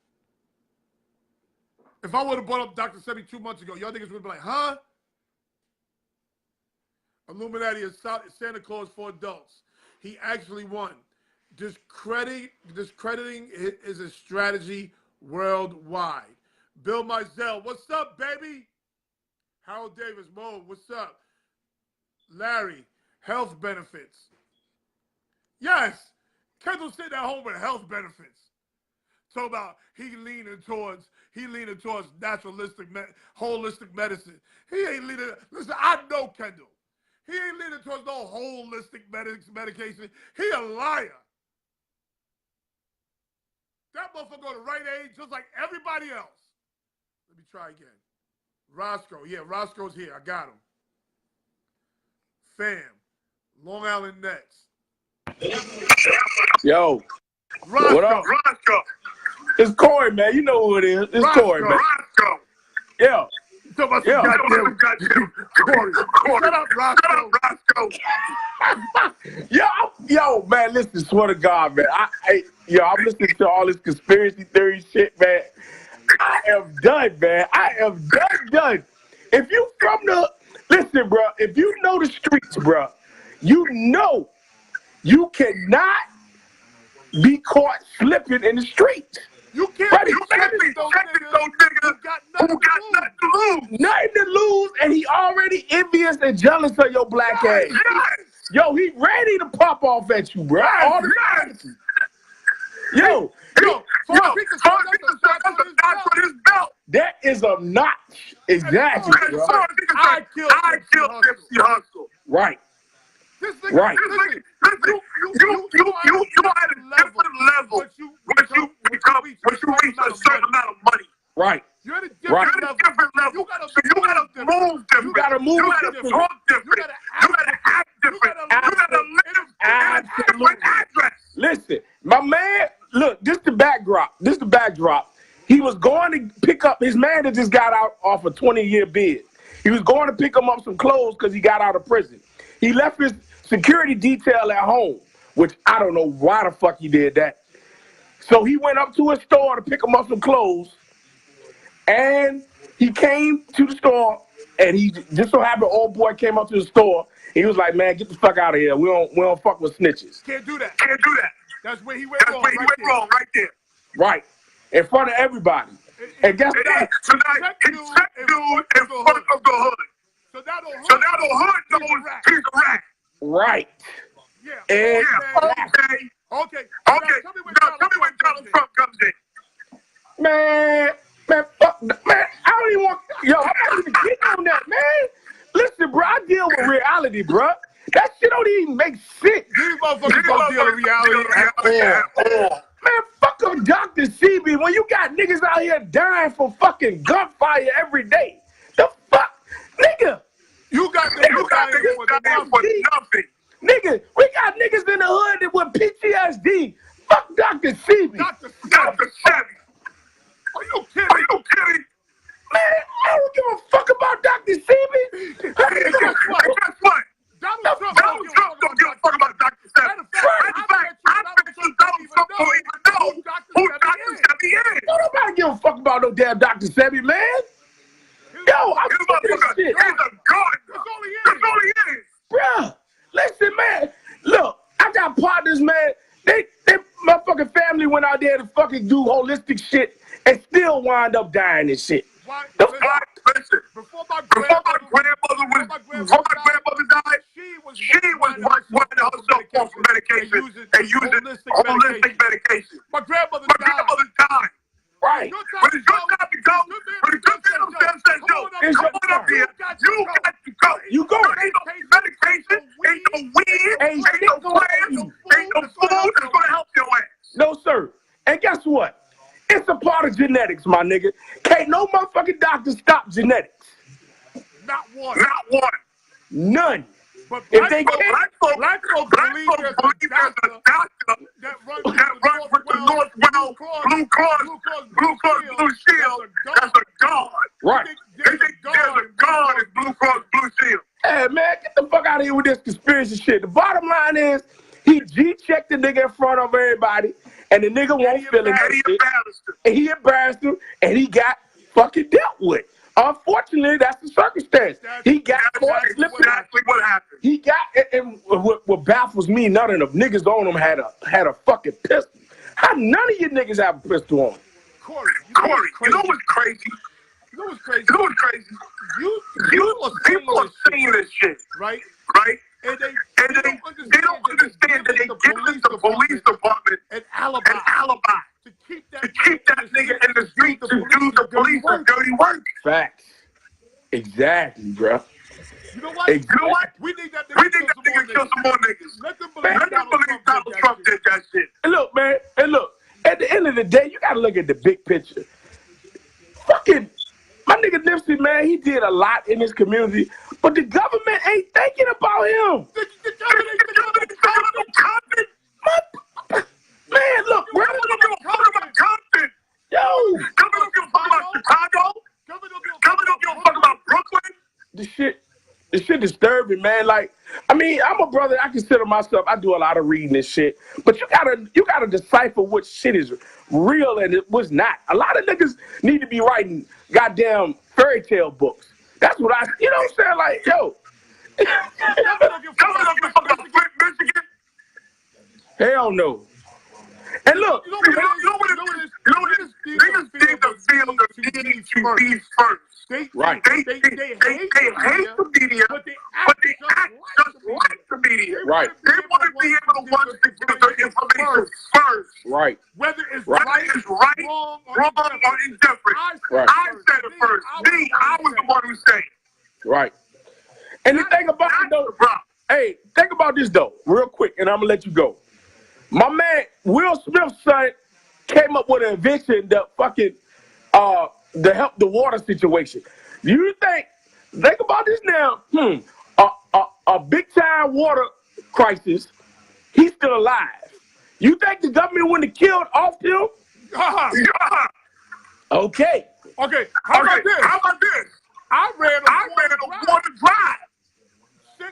If I would have brought up Dr. Sebi 2 months ago, y'all niggas would be like, huh? Illuminati is Santa Claus for adults. He actually won. Discrediting is a strategy worldwide. Bill Mizell, what's up, baby? Harold Davis, Mo, what's up? Larry, health benefits. Yes, Kendall sitting at home with health benefits. Talk about he leaning towards naturalistic, holistic medicine. He ain't leaning. Listen, I know Kendall. He ain't leaning towards no holistic medication. He a liar. That motherfucker on the right age, just like everybody else. Let me try again. Roscoe. Yeah, Roscoe's here. I got him. Fam. Long Island Nets. Yo. Roscoe. What up? Roscoe. It's Corey, man. You know who it is. It's Corey, man. Roscoe. Yeah. Yeah. Corey. Shut up, Roscoe. Yo, man, listen, swear to God, man. I'm listening to all this conspiracy theory shit, man. I am done, man. I am done. If you listen, bro, if you know the streets, bro, you know you cannot be caught slipping in the streets. You can't Right, be checking those niggas who got nothing to lose. Nothing to lose, and he already envious and jealous of your black ass. Yes. Yo, he ready to pop off at you, bro. Yes. Yo, that's a notch on his belt. that is a notch. Exactly, bro. I killed Nipsey Hussle. Right. This nigga, Right. Listen, you at a different level once you reach a certain amount of money. Right. You're at a different level. You gotta move different. You gotta move You gotta different. talk different. You gotta act different. You gotta live and Absolutely. address. Listen, my man, look, this the backdrop. He was going to pick up, his man that just got out off a 20-year bid. He was going to pick him up some clothes because he got out of prison. He left his security detail at home, which I don't know why the fuck he did that. So he went up to a store to pick him up some clothes, and he came to the store, and he just so happened old boy came up to the store. He was like, "Man, get the fuck out of here. We don't fuck with snitches." Can't do that. That's where he went wrong right there. Right. In front of everybody. And guess what? Tonight, he checked dude in front of the hood. So now the hood knows he's a rat. Right. Yeah. And Okay. Now tell me when Donald Trump comes in. Man, fuck, man, I don't even want, I'm not even getting on that, man. Listen, bro, I deal with reality, bro. That shit don't even make sense. These motherfuckers don't deal with reality at all. Man, fuck up Dr. CB when you got niggas out here dying for fucking gunfire every day. The fuck? Nigga. You got niggas dying for nothing. Nigga, we got niggas in the hood that with PTSD. Fuck Dr. CB. Dr. Sebi. Are you kidding? Man, I don't give a fuck about Dr. CB. Guess what? Donald Trump don't give a fuck about Dr. Sebi. Matter of fact, I bet you Donald Trump don't even know who Dr. Sebi is. Don't nobody give a fuck about no damn Dr. Sebi, man. Yo, I'm sick of this shit. He's a gun. That's all he is. out there to fucking do holistic shit and still wind up dying and shit. Why? Listen, Before my grandmother died, she was wanting to herself for medication and using holistic medication. My grandmother died. Right. When it's your time to go, when the good man says, yo, come on up here, you got to go. You go. Ain't no medication, ain't no weed, ain't no plans, ain't no food that's going to help your ass. No, sir. And guess what? It's a part of genetics, my nigga. Can't no motherfucking doctor stop genetics. Not one. None. But if they can't, black folks believe there's a doctor that runs with the Northwell Blue Cross Blue Shield. That's a god. Right. They think there's a god in Blue Cross Blue Shield. Hey, man, get the fuck out of here with this conspiracy shit. The bottom line is, he G-checked the nigga in front of everybody, and the nigga won't feel it. And he embarrassed him, and he got fucking dealt with. Unfortunately, that's the circumstance. He got caught slipping. Exactly what happened. He got, and what baffles me, none of them niggas on him had a fucking pistol. How none of you niggas have a pistol on? Corey, you know what's crazy? People are seeing this shit, right? And they don't understand that they give the police department an alibi to keep that nigga in the street to do the police dirty work. Facts. Exactly, bro. You know what? We need that nigga to kill some more niggas. Let them believe Donald Trump did that shit. And look, man, at the end of the day, you gotta look at the big picture. Fucking my nigga Nipsey, man, he did a lot in his community, but the government ain't thinking about him. The government ain't thinking about Compton. Man, look, bro. Compton. Yo. Government don't give a fuck about Chicago. Government don't give a fuck about Brooklyn. The shit disturbing, man. Like, I mean, I'm a brother. I consider myself, I do a lot of reading and shit. But you gotta decipher what shit is real and what's not. A lot of niggas need to be writing goddamn fairy tale books. That's what you know what I'm saying? Like, yo. Government don't give a fuck about Michigan. Hell no. And look, you know what it is? Niggas dig the field of need to be first. They hate the media, but they act just like the media. Right. They want to be able to watch the information first. Right. Whether it's right, wrong, or indifferent. I said it first. I was the one who said it. Right. And the thing about it, though, hey, think about this, though, real quick, and I'm going to let you go. My man, Will Smith's son, came up with an invention that fucking, to help the water situation. Do you think about this now, a big-time water crisis, he's still alive. You think the government wouldn't have killed off him? Okay. How about this? I ran a water drive.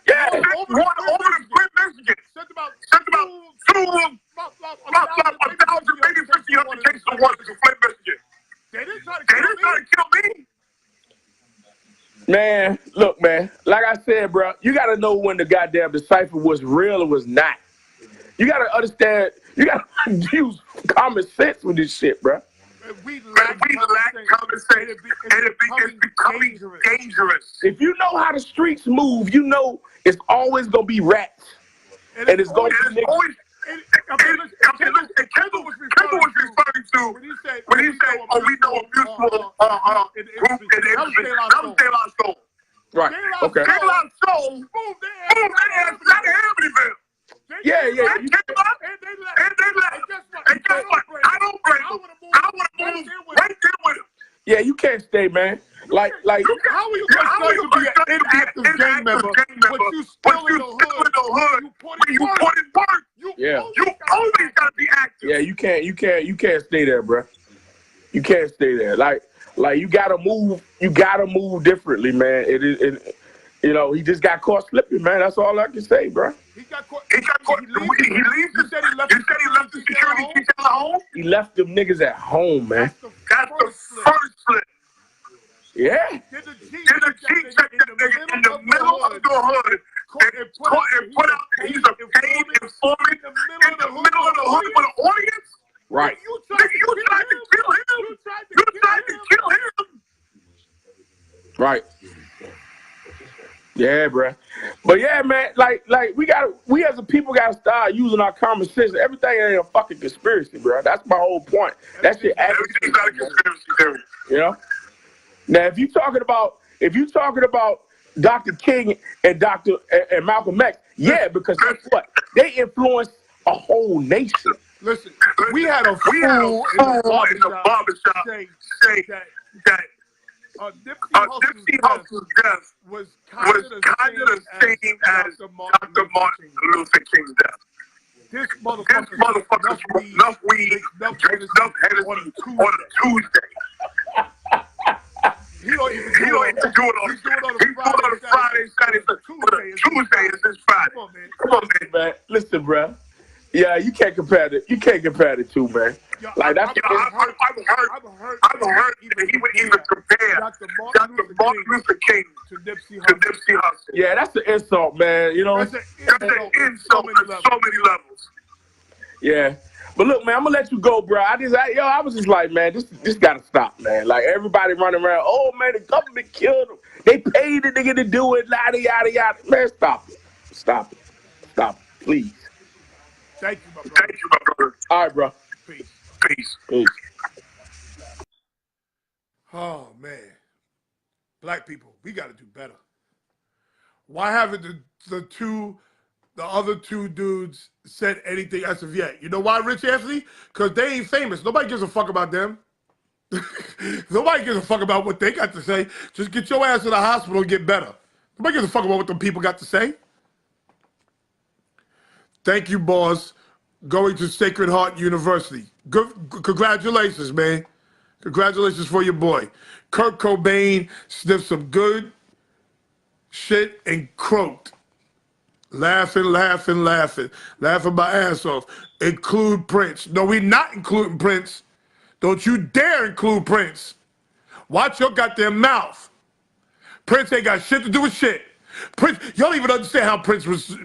Yeah, over the Great Michigan. Sent about 1,000, maybe 1,500 cases of water to Flint, Michigan. They didn't try to kill me. Man, look, man. Like I said, bro, you got to know when the goddamn decipher was real or was not. You got to understand. You got to use common sense with this shit, bro. We lack common sense, and it's becoming dangerous. If you know how the streets move, you know it's always going to be rats. And it's going to be niggas. Kendall was referring to when he said, "Oh, we know a mutual group in the industry." That was De La Soul. Right. Okay. De La Soul. Boom! They had Amityville. Yeah. And they left. And guess what? I don't blame them. I want to move right there with them. Yeah, you can't stay, man. Like, how are you going to be an inactive gang member, but you still in the hood? You put in work. Yeah. You always got to be active. Yeah, you can't stay there, bro. You can't stay there. Like you gotta move. You gotta move differently, man. You know, he just got caught slipping, man. That's all I can say, bro. He got caught. He leaves. You said he left the security chief at home. He left them niggas at home, man. That's the first slip. Yeah. Did the chief check that nigga in the middle of the hood and put out he's a paid informant in the middle of the hood with an audience? Right. You tried to kill him. You tried to kill him. Right. Yeah, bruh. But yeah, man, like we as a people gotta start using our common sense. Everything ain't a fucking conspiracy, bro. That's my whole point. That shit Everything's not a conspiracy theory. you know? Now if you talking about Dr. King and and Malcolm X, yeah, because guess what? They influenced a whole nation. Listen, we had a fool in the barbershop say that Nipsey Hussle's death was kind of the same as Dr. Martin Luther King's death. This motherfucker smoked enough weed, enough Hennessy on a Tuesday. He don't even do it on a Friday, Saturday, but Tuesday is his Friday. Come on, man. Listen, bro. Yeah, you can't compare the two, man. Like that's I'm hurt that he would even compare Dr. Martin Luther King to Nipsey Hussle. Yeah, that's an insult, man. You know, that's an insult on so many levels. Yeah. But look, man, I'm gonna let you go, bro. I was just like, man, this gotta stop, man. Like everybody running around, oh man, the government killed him. They paid the nigga to do it, yada yada yada. Man, stop it, please. Thank you, my brother. All right, bro. Peace. Oh man, black people, we gotta do better. Why haven't the other two dudes said anything as of yet? You know why, Rich Anthony? Because they ain't famous. Nobody gives a fuck about them. Nobody gives a fuck about what they got to say. Just get your ass to the hospital and get better. Nobody gives a fuck about what them people got to say. Thank you, boss. Going to Sacred Heart University. Congratulations, man. Congratulations for your boy. Kurt Cobain sniffed some good shit and croaked. Laughing my ass off. Include Prince. No, we not including Prince. Don't you dare include Prince. Watch your goddamn mouth. Prince ain't got shit to do with shit. Prince, y'all don't even understand how Prince was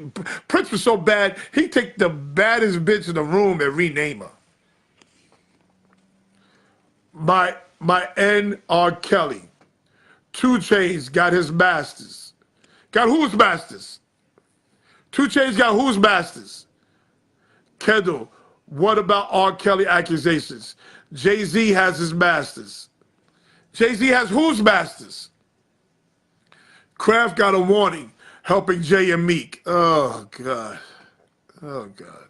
so bad, he take the baddest bitch in the room and rename her. My N.R. Kelly. 2 Chainz got his masters. Got whose masters? 2 Chainz got whose masters? Kendall, what about R. Kelly accusations? Jay-Z has his masters. Jay-Z has whose masters? Kraft got a warning, helping Jay and Meek. Oh, God. Oh, God.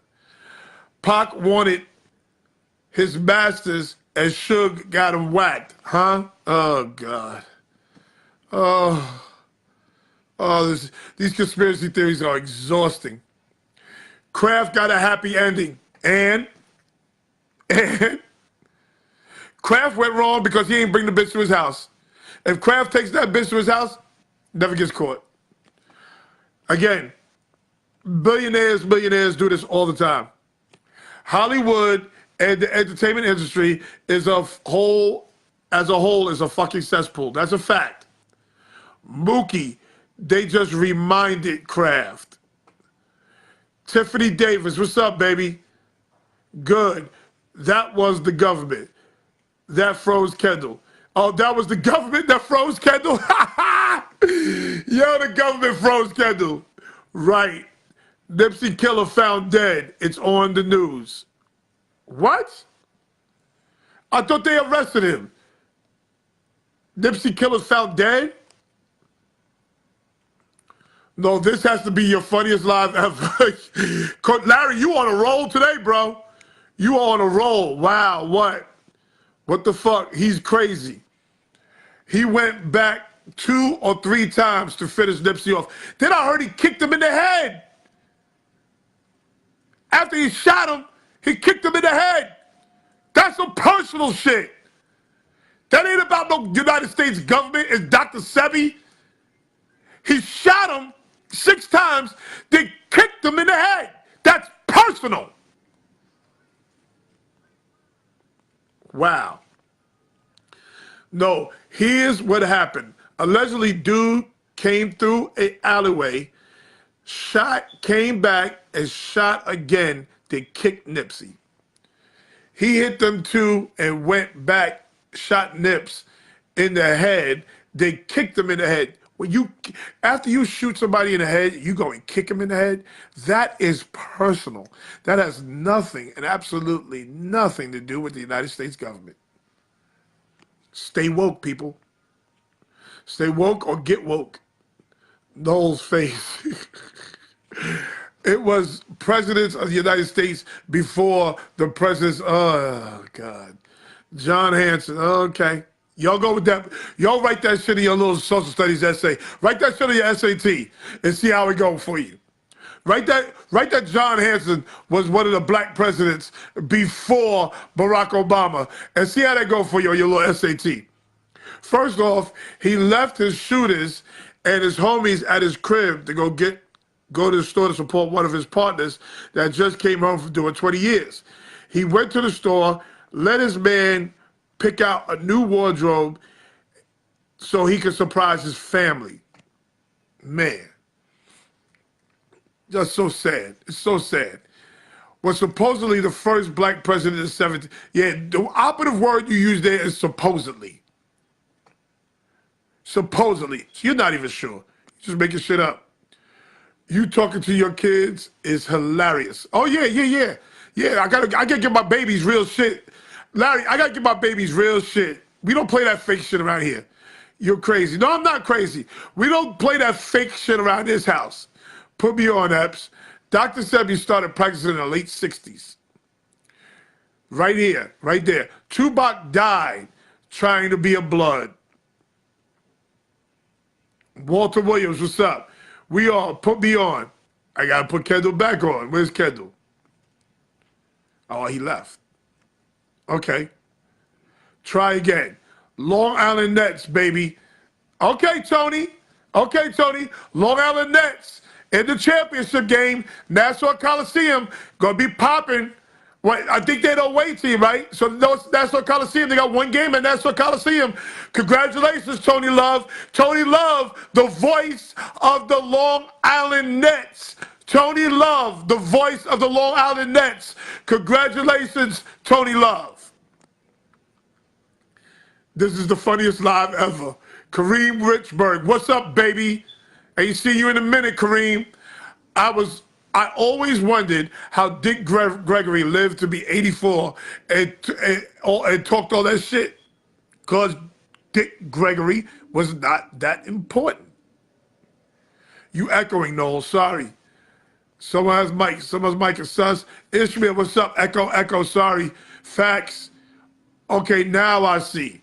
Pac wanted his masters and Suge got him whacked. Huh? Oh, God. These conspiracy theories are exhausting. Kraft got a happy ending. And Kraft went wrong because he ain't bring the bitch to his house. If Kraft takes that bitch to his house, never gets caught. Again, millionaires do this all the time. Hollywood and the entertainment industry as a whole is a fucking cesspool. That's a fact. Mookie, they just reminded Kraft. Tiffany Davis, what's up, baby? Good. That was the government. That froze Kendall. Oh, that was the government that froze Kendall? Yo, the government froze Kendall. Right. Nipsey killer found dead. It's on the news. What? I thought they arrested him. Nipsey killer's found dead? No, this has to be your funniest live ever. Larry, you on a roll today, bro. You on a roll. Wow, what? What the fuck? He's crazy. He went back 2 or 3 times to finish Nipsey off. Then I heard he kicked him in the head. After he shot him, he kicked him in the head. That's some personal shit. That ain't about no United States government. It's Dr. Sebi. He shot him 6 times, then kicked him in the head. That's personal. Wow. No, here's what happened. Allegedly, dude came through an alleyway, shot, came back, and shot again, then kicked Nipsey. He hit them too and went back, shot Nips in the head. They kicked him in the head. After you shoot somebody in the head, you go and kick him in the head. That is personal. That has nothing and absolutely nothing to do with the United States government. Stay woke, people. Stay woke or get woke. Noel's face. It was presidents of the United States before the presidents. Oh, God. John Hanson. Okay. Y'all go with that. Y'all write that shit in your little social studies essay. Write that shit in your SAT and see how it goes for you. Write that John Hanson was one of the black presidents before Barack Obama and see how that go for you on your little SAT. First off, he left his shooters and his homies at his crib to go to the store to support one of his partners that just came home from doing 20 years. He went to the store, let his man pick out a new wardrobe so he could surprise his family. Man, just so sad. It's so sad. Was supposedly the first black president in the 70s. Yeah, the operative word you use there is supposedly. Supposedly. So you're not even sure. You're just making shit up. You talking to your kids is hilarious. Oh, yeah. Yeah, I gotta give my babies real shit. Larry, I gotta give my babies real shit. We don't play that fake shit around here. You're crazy. No, I'm not crazy. We don't play that fake shit around this house. Put me on, Epps. Dr. Sebi started practicing in the late 60s. Right here, right there. Tupac died trying to be a blood. Walter Williams, what's up? We all, put me on. I gotta put Kendall back on. Where's Kendall? Oh, he left. Okay. Try again. Long Island Nets, baby. Okay, Tony. Long Island Nets in the championship game. Nassau Coliseum gonna be popping. What, I think they're the away team, right? So Nassau Coliseum, they got one game at Nassau Coliseum. Congratulations, Tony Love. Tony Love, the voice of the Long Island Nets. Tony Love, the voice of the Long Island Nets. Congratulations, Tony Love. This is the funniest live ever. Kareem Richburg, what's up, baby? Ain't seen you in a minute, Kareem. I always wondered how Dick Gregory lived to be 84 and talked all that shit. Because Dick Gregory was not that important. You echoing, Noel, sorry. Someone has mic. Someone's mic is sus. Ishmael, what's up? Echo, sorry. Facts. Okay, now I see.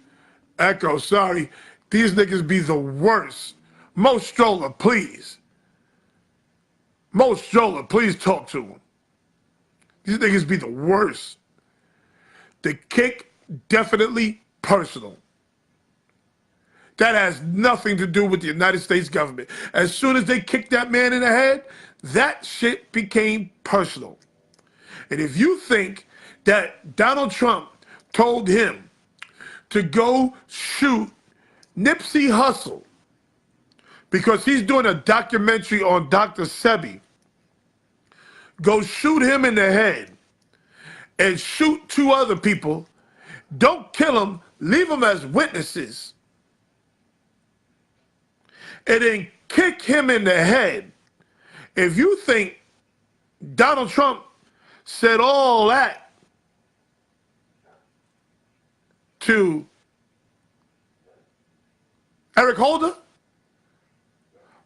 Echo, sorry. These niggas be the worst. Mo Stroller, please. Mo Stroller, please talk to him. These niggas be the worst. The kick, definitely personal. That has nothing to do with the United States government. As soon as they kicked that man in the head, that shit became personal. And if you think that Donald Trump told him to go shoot Nipsey Hussle because he's doing a documentary on Dr. Sebi, go shoot him in the head and shoot two other people, don't kill them, leave them as witnesses, and then kick him in the head. If you think Donald Trump said all that to Eric Holder,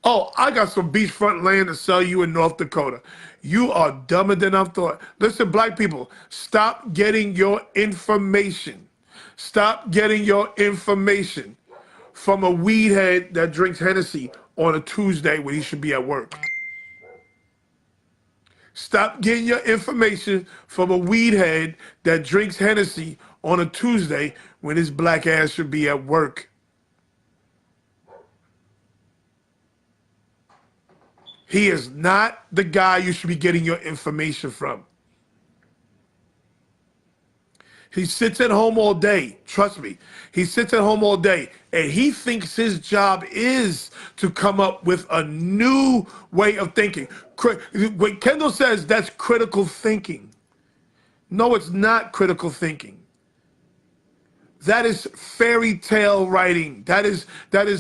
oh, I got some beachfront land to sell you in North Dakota. You are dumber than I thought. Listen, black people, stop getting your information. Stop getting your information from a weed head that drinks Hennessy on a Tuesday when he should be at work. Stop getting your information from a weed head that drinks Hennessy on a Tuesday when his black ass should be at work. He is not the guy you should be getting your information from. He sits at home all day. Trust me. He sits at home all day, and he thinks his job is to come up with a new way of thinking. When Kendall says that's critical thinking. No, it's not critical thinking. That is fairy tale writing. That is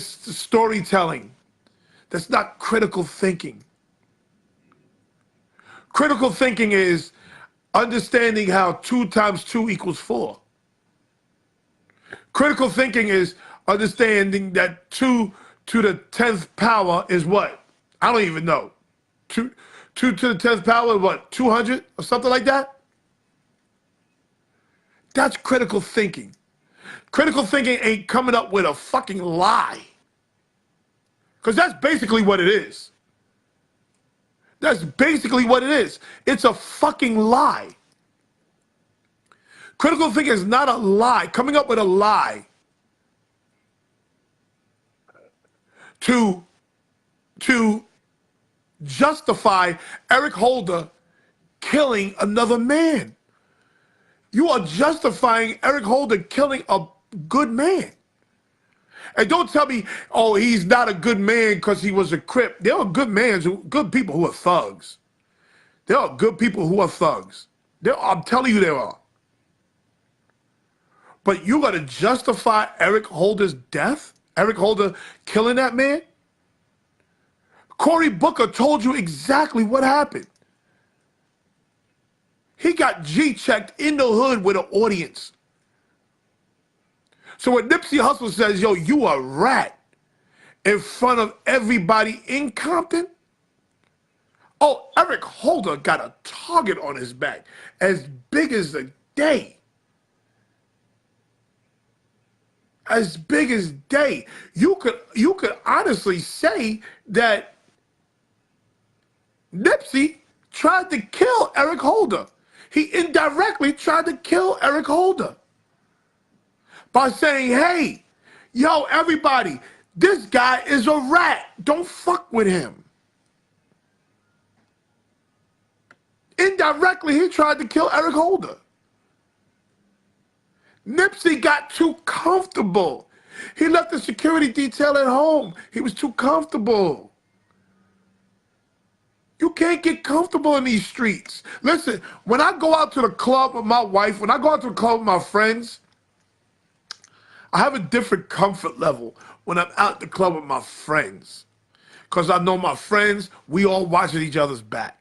storytelling. That's not critical thinking. Critical thinking is understanding how 2 times 2 equals 4. Critical thinking is understanding that 2 to the 10th power is what? I don't even know. 2 to the 10th power is what? 200 or something like that? That's critical thinking. Critical thinking ain't coming up with a fucking lie. Because that's basically what it is. That's basically what it is. It's a fucking lie. Critical thinking is not a lie. Coming up with a lie to justify Eric Holder killing another man. You are justifying Eric Holder killing a good man. And don't tell me, oh, he's not a good man because he was a Crip. There are good men, good people who are thugs. There are good people who are thugs. I'm telling you there are. But you got to justify Eric Holder's death? Eric Holder killing that man? Cory Booker told you exactly what happened. He got G-checked in the hood with an audience. So when Nipsey Hussle says, yo, you a rat in front of everybody in Compton, oh, Eric Holder got a target on his back as big as the day. As big as day. You could honestly say that Nipsey tried to kill Eric Holder. He indirectly tried to kill Eric Holder by saying, hey, yo, everybody, this guy is a rat. Don't fuck with him. Indirectly, he tried to kill Eric Holder. Nipsey got too comfortable. He left the security detail at home. He was too comfortable. You can't get comfortable in these streets. Listen, when I go out to the club with my wife, when I go out to the club with my friends, I have a different comfort level when I'm out at the club with my friends. Because I know my friends, we all watching each other's back.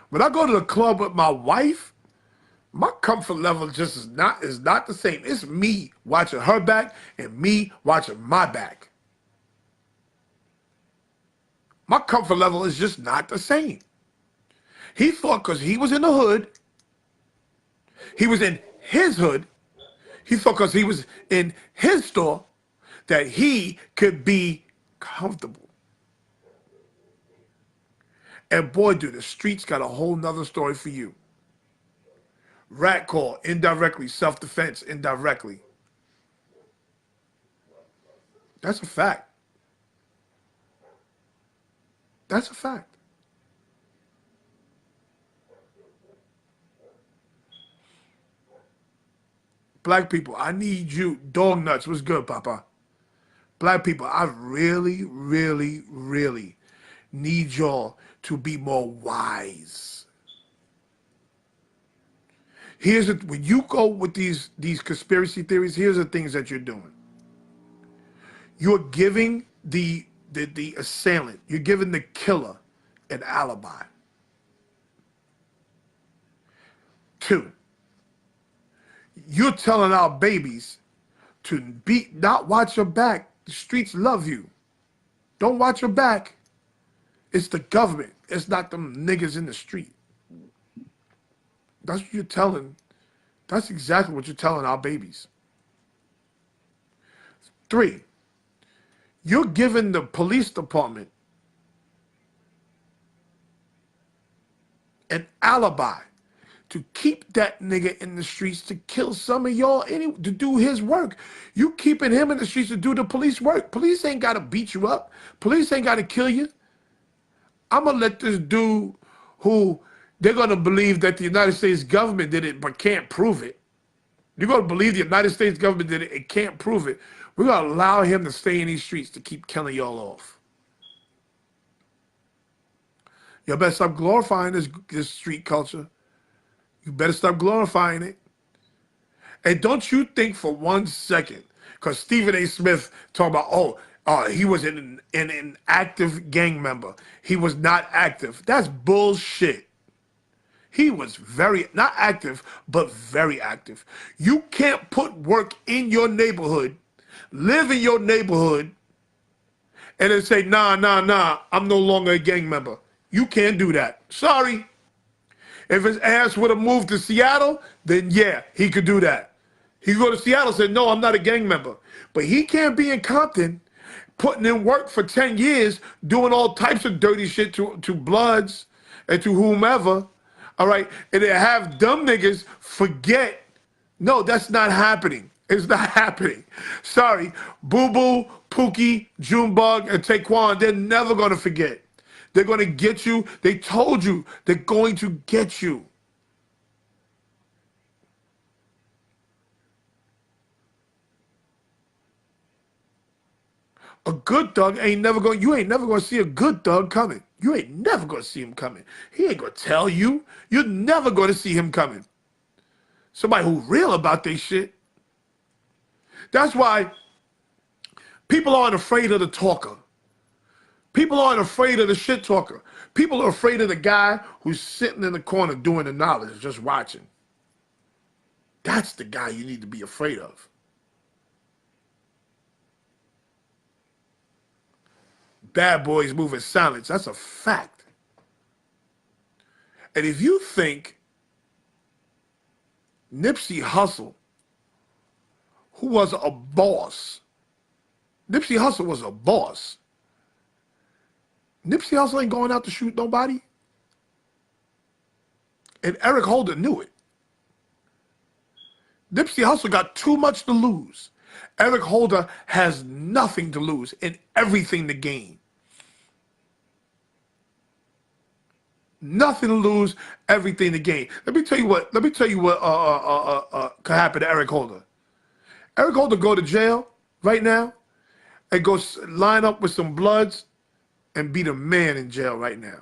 When I go to the club with my wife, my comfort level just is not the same. It's me watching her back and me watching my back. My comfort level is just not the same. He thought because he was in the hood, he was in his hood, he thought because he was in his store that he could be comfortable. And boy, dude, the streets got a whole nother story for you. Rat call, indirectly, self-defense, indirectly. That's a fact. That's a fact. Black people, I need you. Dog nuts, what's good, Papa? Black people, I really, really, really need y'all to be more wise. When you go with these conspiracy theories, here's the things that you're doing. You're giving the assailant, you're giving the killer an alibi. 2, you're telling our babies to not watch your back. The streets love you. Don't watch your back. It's the government. It's not them niggas in the street. That's what you're telling. That's exactly what you're telling our babies. 3, you're giving the police department an alibi to keep that nigga in the streets to kill some of y'all, to do his work. You keeping him in the streets to do the police work. Police ain't got to beat you up. Police ain't got to kill you. I'm going to let this dude who they're going to believe that the United States government did it but can't prove it. You're going to believe the United States government did it and can't prove it. We're going to allow him to stay in these streets to keep killing y'all off. Y'all better stop glorifying this street culture. You better stop glorifying it. And don't you think for 1 second, because Stephen A. Smith talking about, he was an active gang member. He was not active. That's bullshit. He was not active, but very active. You can't put work in your neighborhood, live in your neighborhood, and then say, nah, I'm no longer a gang member. You can't do that. Sorry. If his ass would have moved to Seattle, then yeah, he could do that. He could go to Seattle and say, no, I'm not a gang member. But he can't be in Compton putting in work for 10 years, doing all types of dirty shit to Bloods and to whomever, all right? And then have dumb niggas forget, no, that's not happening. It's not happening. Sorry, Boo Boo, Pookie, Junebug, and Taekwon, they're never going to forget. They're going to get you. They told you they're going to get you. A good thug ain't never going, you ain't never going to see a good thug coming. You ain't never going to see him coming. He ain't going to tell you. You're never going to see him coming. Somebody who real about their shit. That's why people aren't afraid of the talker. People aren't afraid of the shit talker. People are afraid of the guy who's sitting in the corner doing the knowledge, just watching. That's the guy you need to be afraid of. Bad boys move in silence. That's a fact. And if you think Nipsey Hussle, who was a boss, Nipsey Hussle was a boss. Nipsey Hussle ain't going out to shoot nobody. And Eric Holder knew it. Nipsey Hussle got too much to lose. Eric Holder has nothing to lose and everything to gain. Nothing to lose, everything to gain. Let me tell you what could happen to Eric Holder. Eric Holder go to jail right now and go line up with some Bloods and be the man in jail right now.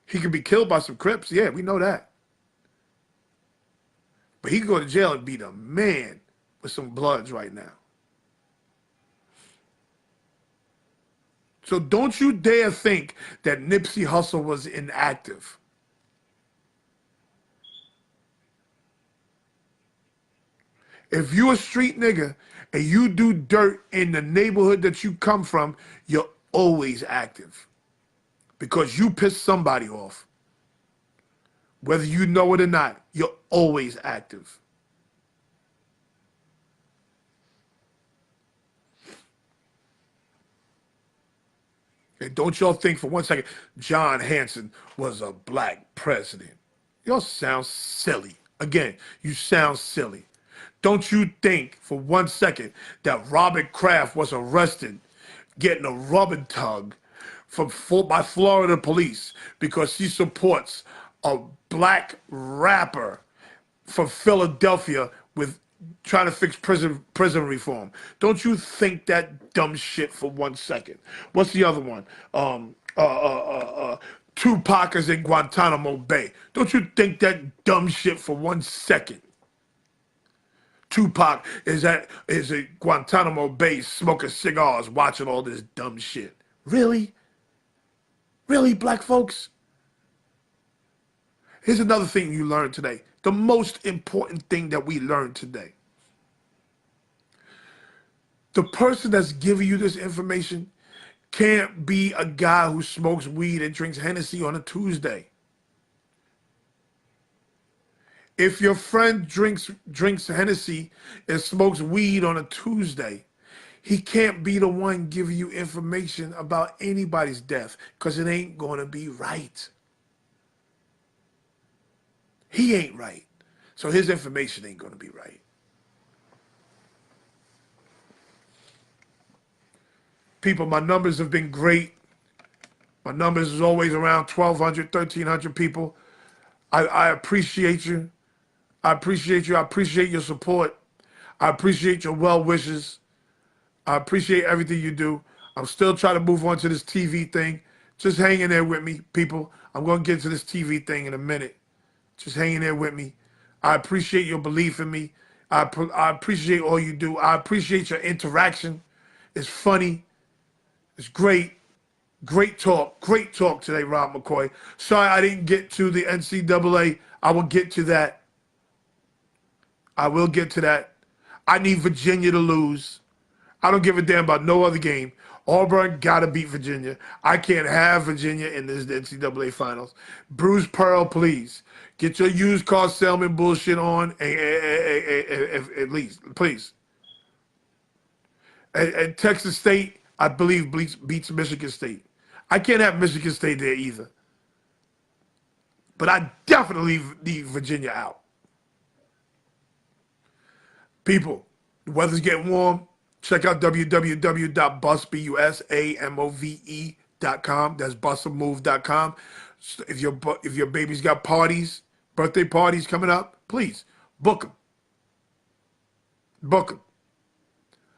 He could be killed by some Crips. Yeah, we know that. But he could go to jail and be the man with some Bloods right now. So don't you dare think that Nipsey Hussle was inactive. If you a street nigga and you do dirt in the neighborhood that you come from, you're always active. Because you piss somebody off. Whether you know it or not, you're always active. And don't y'all think for 1 second, John Hanson was a black president. Y'all sound silly. Again, you sound silly. Don't you think for 1 second that Robert Kraft was arrested getting a rubber tug by Florida police because he supports a black rapper from Philadelphia with trying to fix prison reform. Don't you think that dumb shit for 1 second. What's the other one? Tupac is in Guantanamo Bay. Don't you think that dumb shit for 1 second. Tupac is at Guantanamo Bay smoking cigars, watching all this dumb shit. Really? Really, black folks? Here's another thing you learned today. The most important thing that we learned today. The person that's giving you this information can't be a guy who smokes weed and drinks Hennessy on a Tuesday. If your friend drinks Hennessy and smokes weed on a Tuesday, he can't be the one giving you information about anybody's death because it ain't going to be right. He ain't right. So his information ain't going to be right. People, my numbers have been great. My numbers is always around 1,200, 1,300 people. I appreciate you. I appreciate you. I appreciate your support. I appreciate your well wishes. I appreciate everything you do. I'm still trying to move on to this TV thing. Just hang in there with me, people. I'm going to get to this TV thing in a minute. Just hang in there with me. I appreciate your belief in me. I appreciate all you do. I appreciate your interaction. It's funny. It's great. Great talk. Great talk today, Rob McCoy. Sorry I didn't get to the NCAA. I will get to that. I will get to that. I need Virginia to lose. I don't give a damn about no other game. Auburn got to beat Virginia. I can't have Virginia in this NCAA finals. Bruce Pearl, please. Get your used car salesman bullshit on at least, please. And Texas State, I believe, beats Michigan State. I can't have Michigan State there either. But I definitely need Virginia out. People, the weather's getting warm. Check out www.busmove.com. That's busmove.com. If your baby's got parties, birthday parties coming up, please book them. Book them.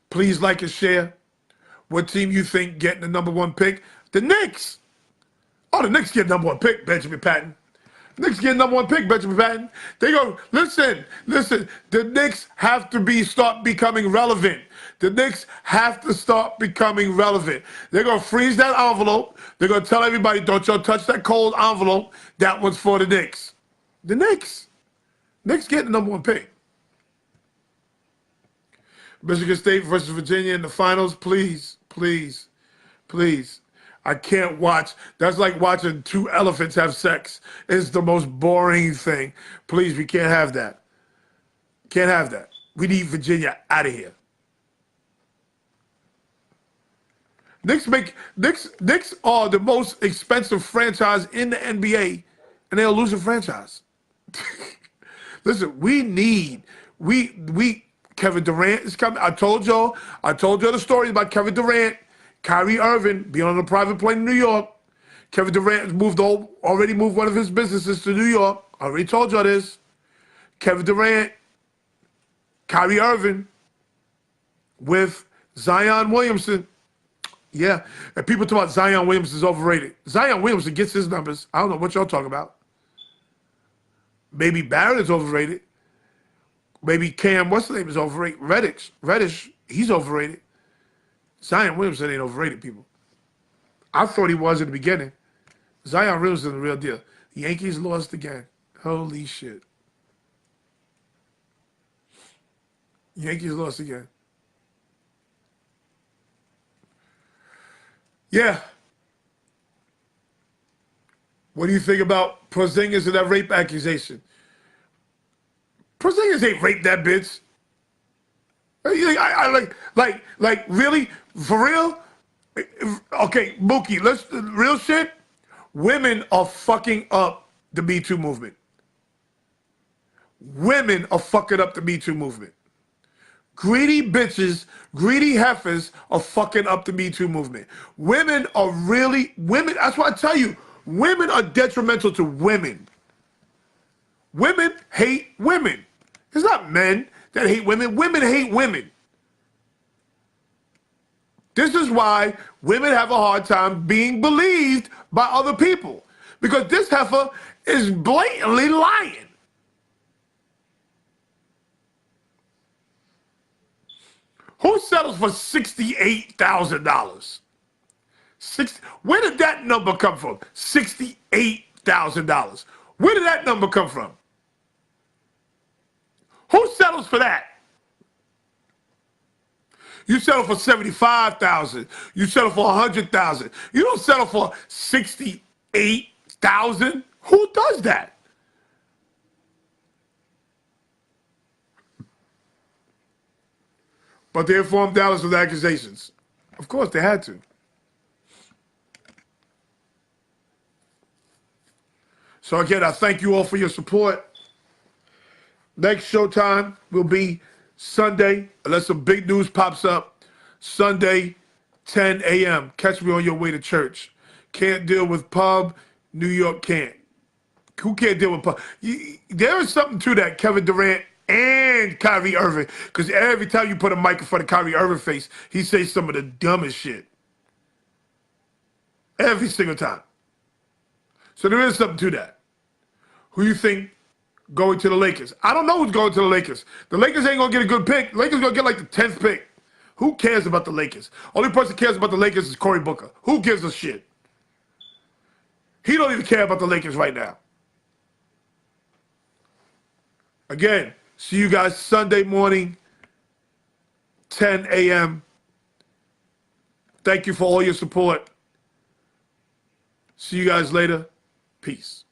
Please like and share. What team you think getting the #1 pick? The Knicks. Oh, the Knicks get #1 pick, Benjamin Patton. Knicks get #1 pick, Benjamin Patton. They go, listen. The Knicks have to start becoming relevant. The Knicks have to start becoming relevant. They're going to freeze that envelope. They're going to tell everybody, don't y'all touch that cold envelope. That one's for the Knicks. The Knicks. Knicks getting the #1 pick. Michigan State versus Virginia in the finals. Please, please, please. I can't watch. That's like watching two elephants have sex. It's the most boring thing. Please, we can't have that. Can't have that. We need Virginia out of here. Knicks are the most expensive franchise in the NBA, and they'll lose a franchise. Listen, we Kevin Durant is coming. I told y'all the story about Kevin Durant, Kyrie Irving being on a private plane in New York. Kevin Durant has already moved one of his businesses to New York. I already told y'all this. Kevin Durant, Kyrie Irving with Zion Williamson. Yeah, and people talk about Zion Williamson is overrated. Zion Williamson gets his numbers. I don't know what y'all talking about. Maybe Barrett is overrated. Maybe Cam, what's the name, is overrated. Reddish, he's overrated. Zion Williamson ain't overrated, people. I thought he was in the beginning. Zion Williamson is the real deal. The Yankees lost again. Holy shit. Yankees lost again. Yeah. What do you think about Porzingis and that rape accusation? Porzingis ain't raped that bitch. Like really? For real? Okay, Mookie, real shit. Women are fucking up the Me Too movement. Women are fucking up the Me Too movement. Greedy bitches, greedy heifers are fucking up the Me Too movement. Women, that's why I tell you, women are detrimental to women. Women hate women. It's not men that hate women. Women hate women. This is why women have a hard time being believed by other people. Because this heifer is blatantly lying. Who settles for $68,000? Where did that number come from? $68,000. Where did that number come from? Who settles for that? You settle for $75,000. You settle for $100,000. You don't settle for $68,000. Who does that? But they informed Dallas with accusations. Of course, they had to. So again, I thank you all for your support. Next showtime will be Sunday, unless some big news pops up. Sunday, 10 a.m. Catch me on your way to church. Can't deal with pub. New York can't. Who can't deal with pub? There is something to that, Kevin Durant and Kyrie Irving, because every time you put a mic in front of Kyrie Irving's face, he says some of the dumbest shit. Every single time. So there is something to that. Who you think going to the Lakers? I don't know who's going to the Lakers. The Lakers ain't going to get a good pick. The Lakers going to get like the 10th pick. Who cares about the Lakers? Only person who cares about the Lakers is Cory Booker. Who gives a shit? He don't even care about the Lakers right now. Again, see you guys Sunday morning, 10 a.m. Thank you for all your support. See you guys later. Peace.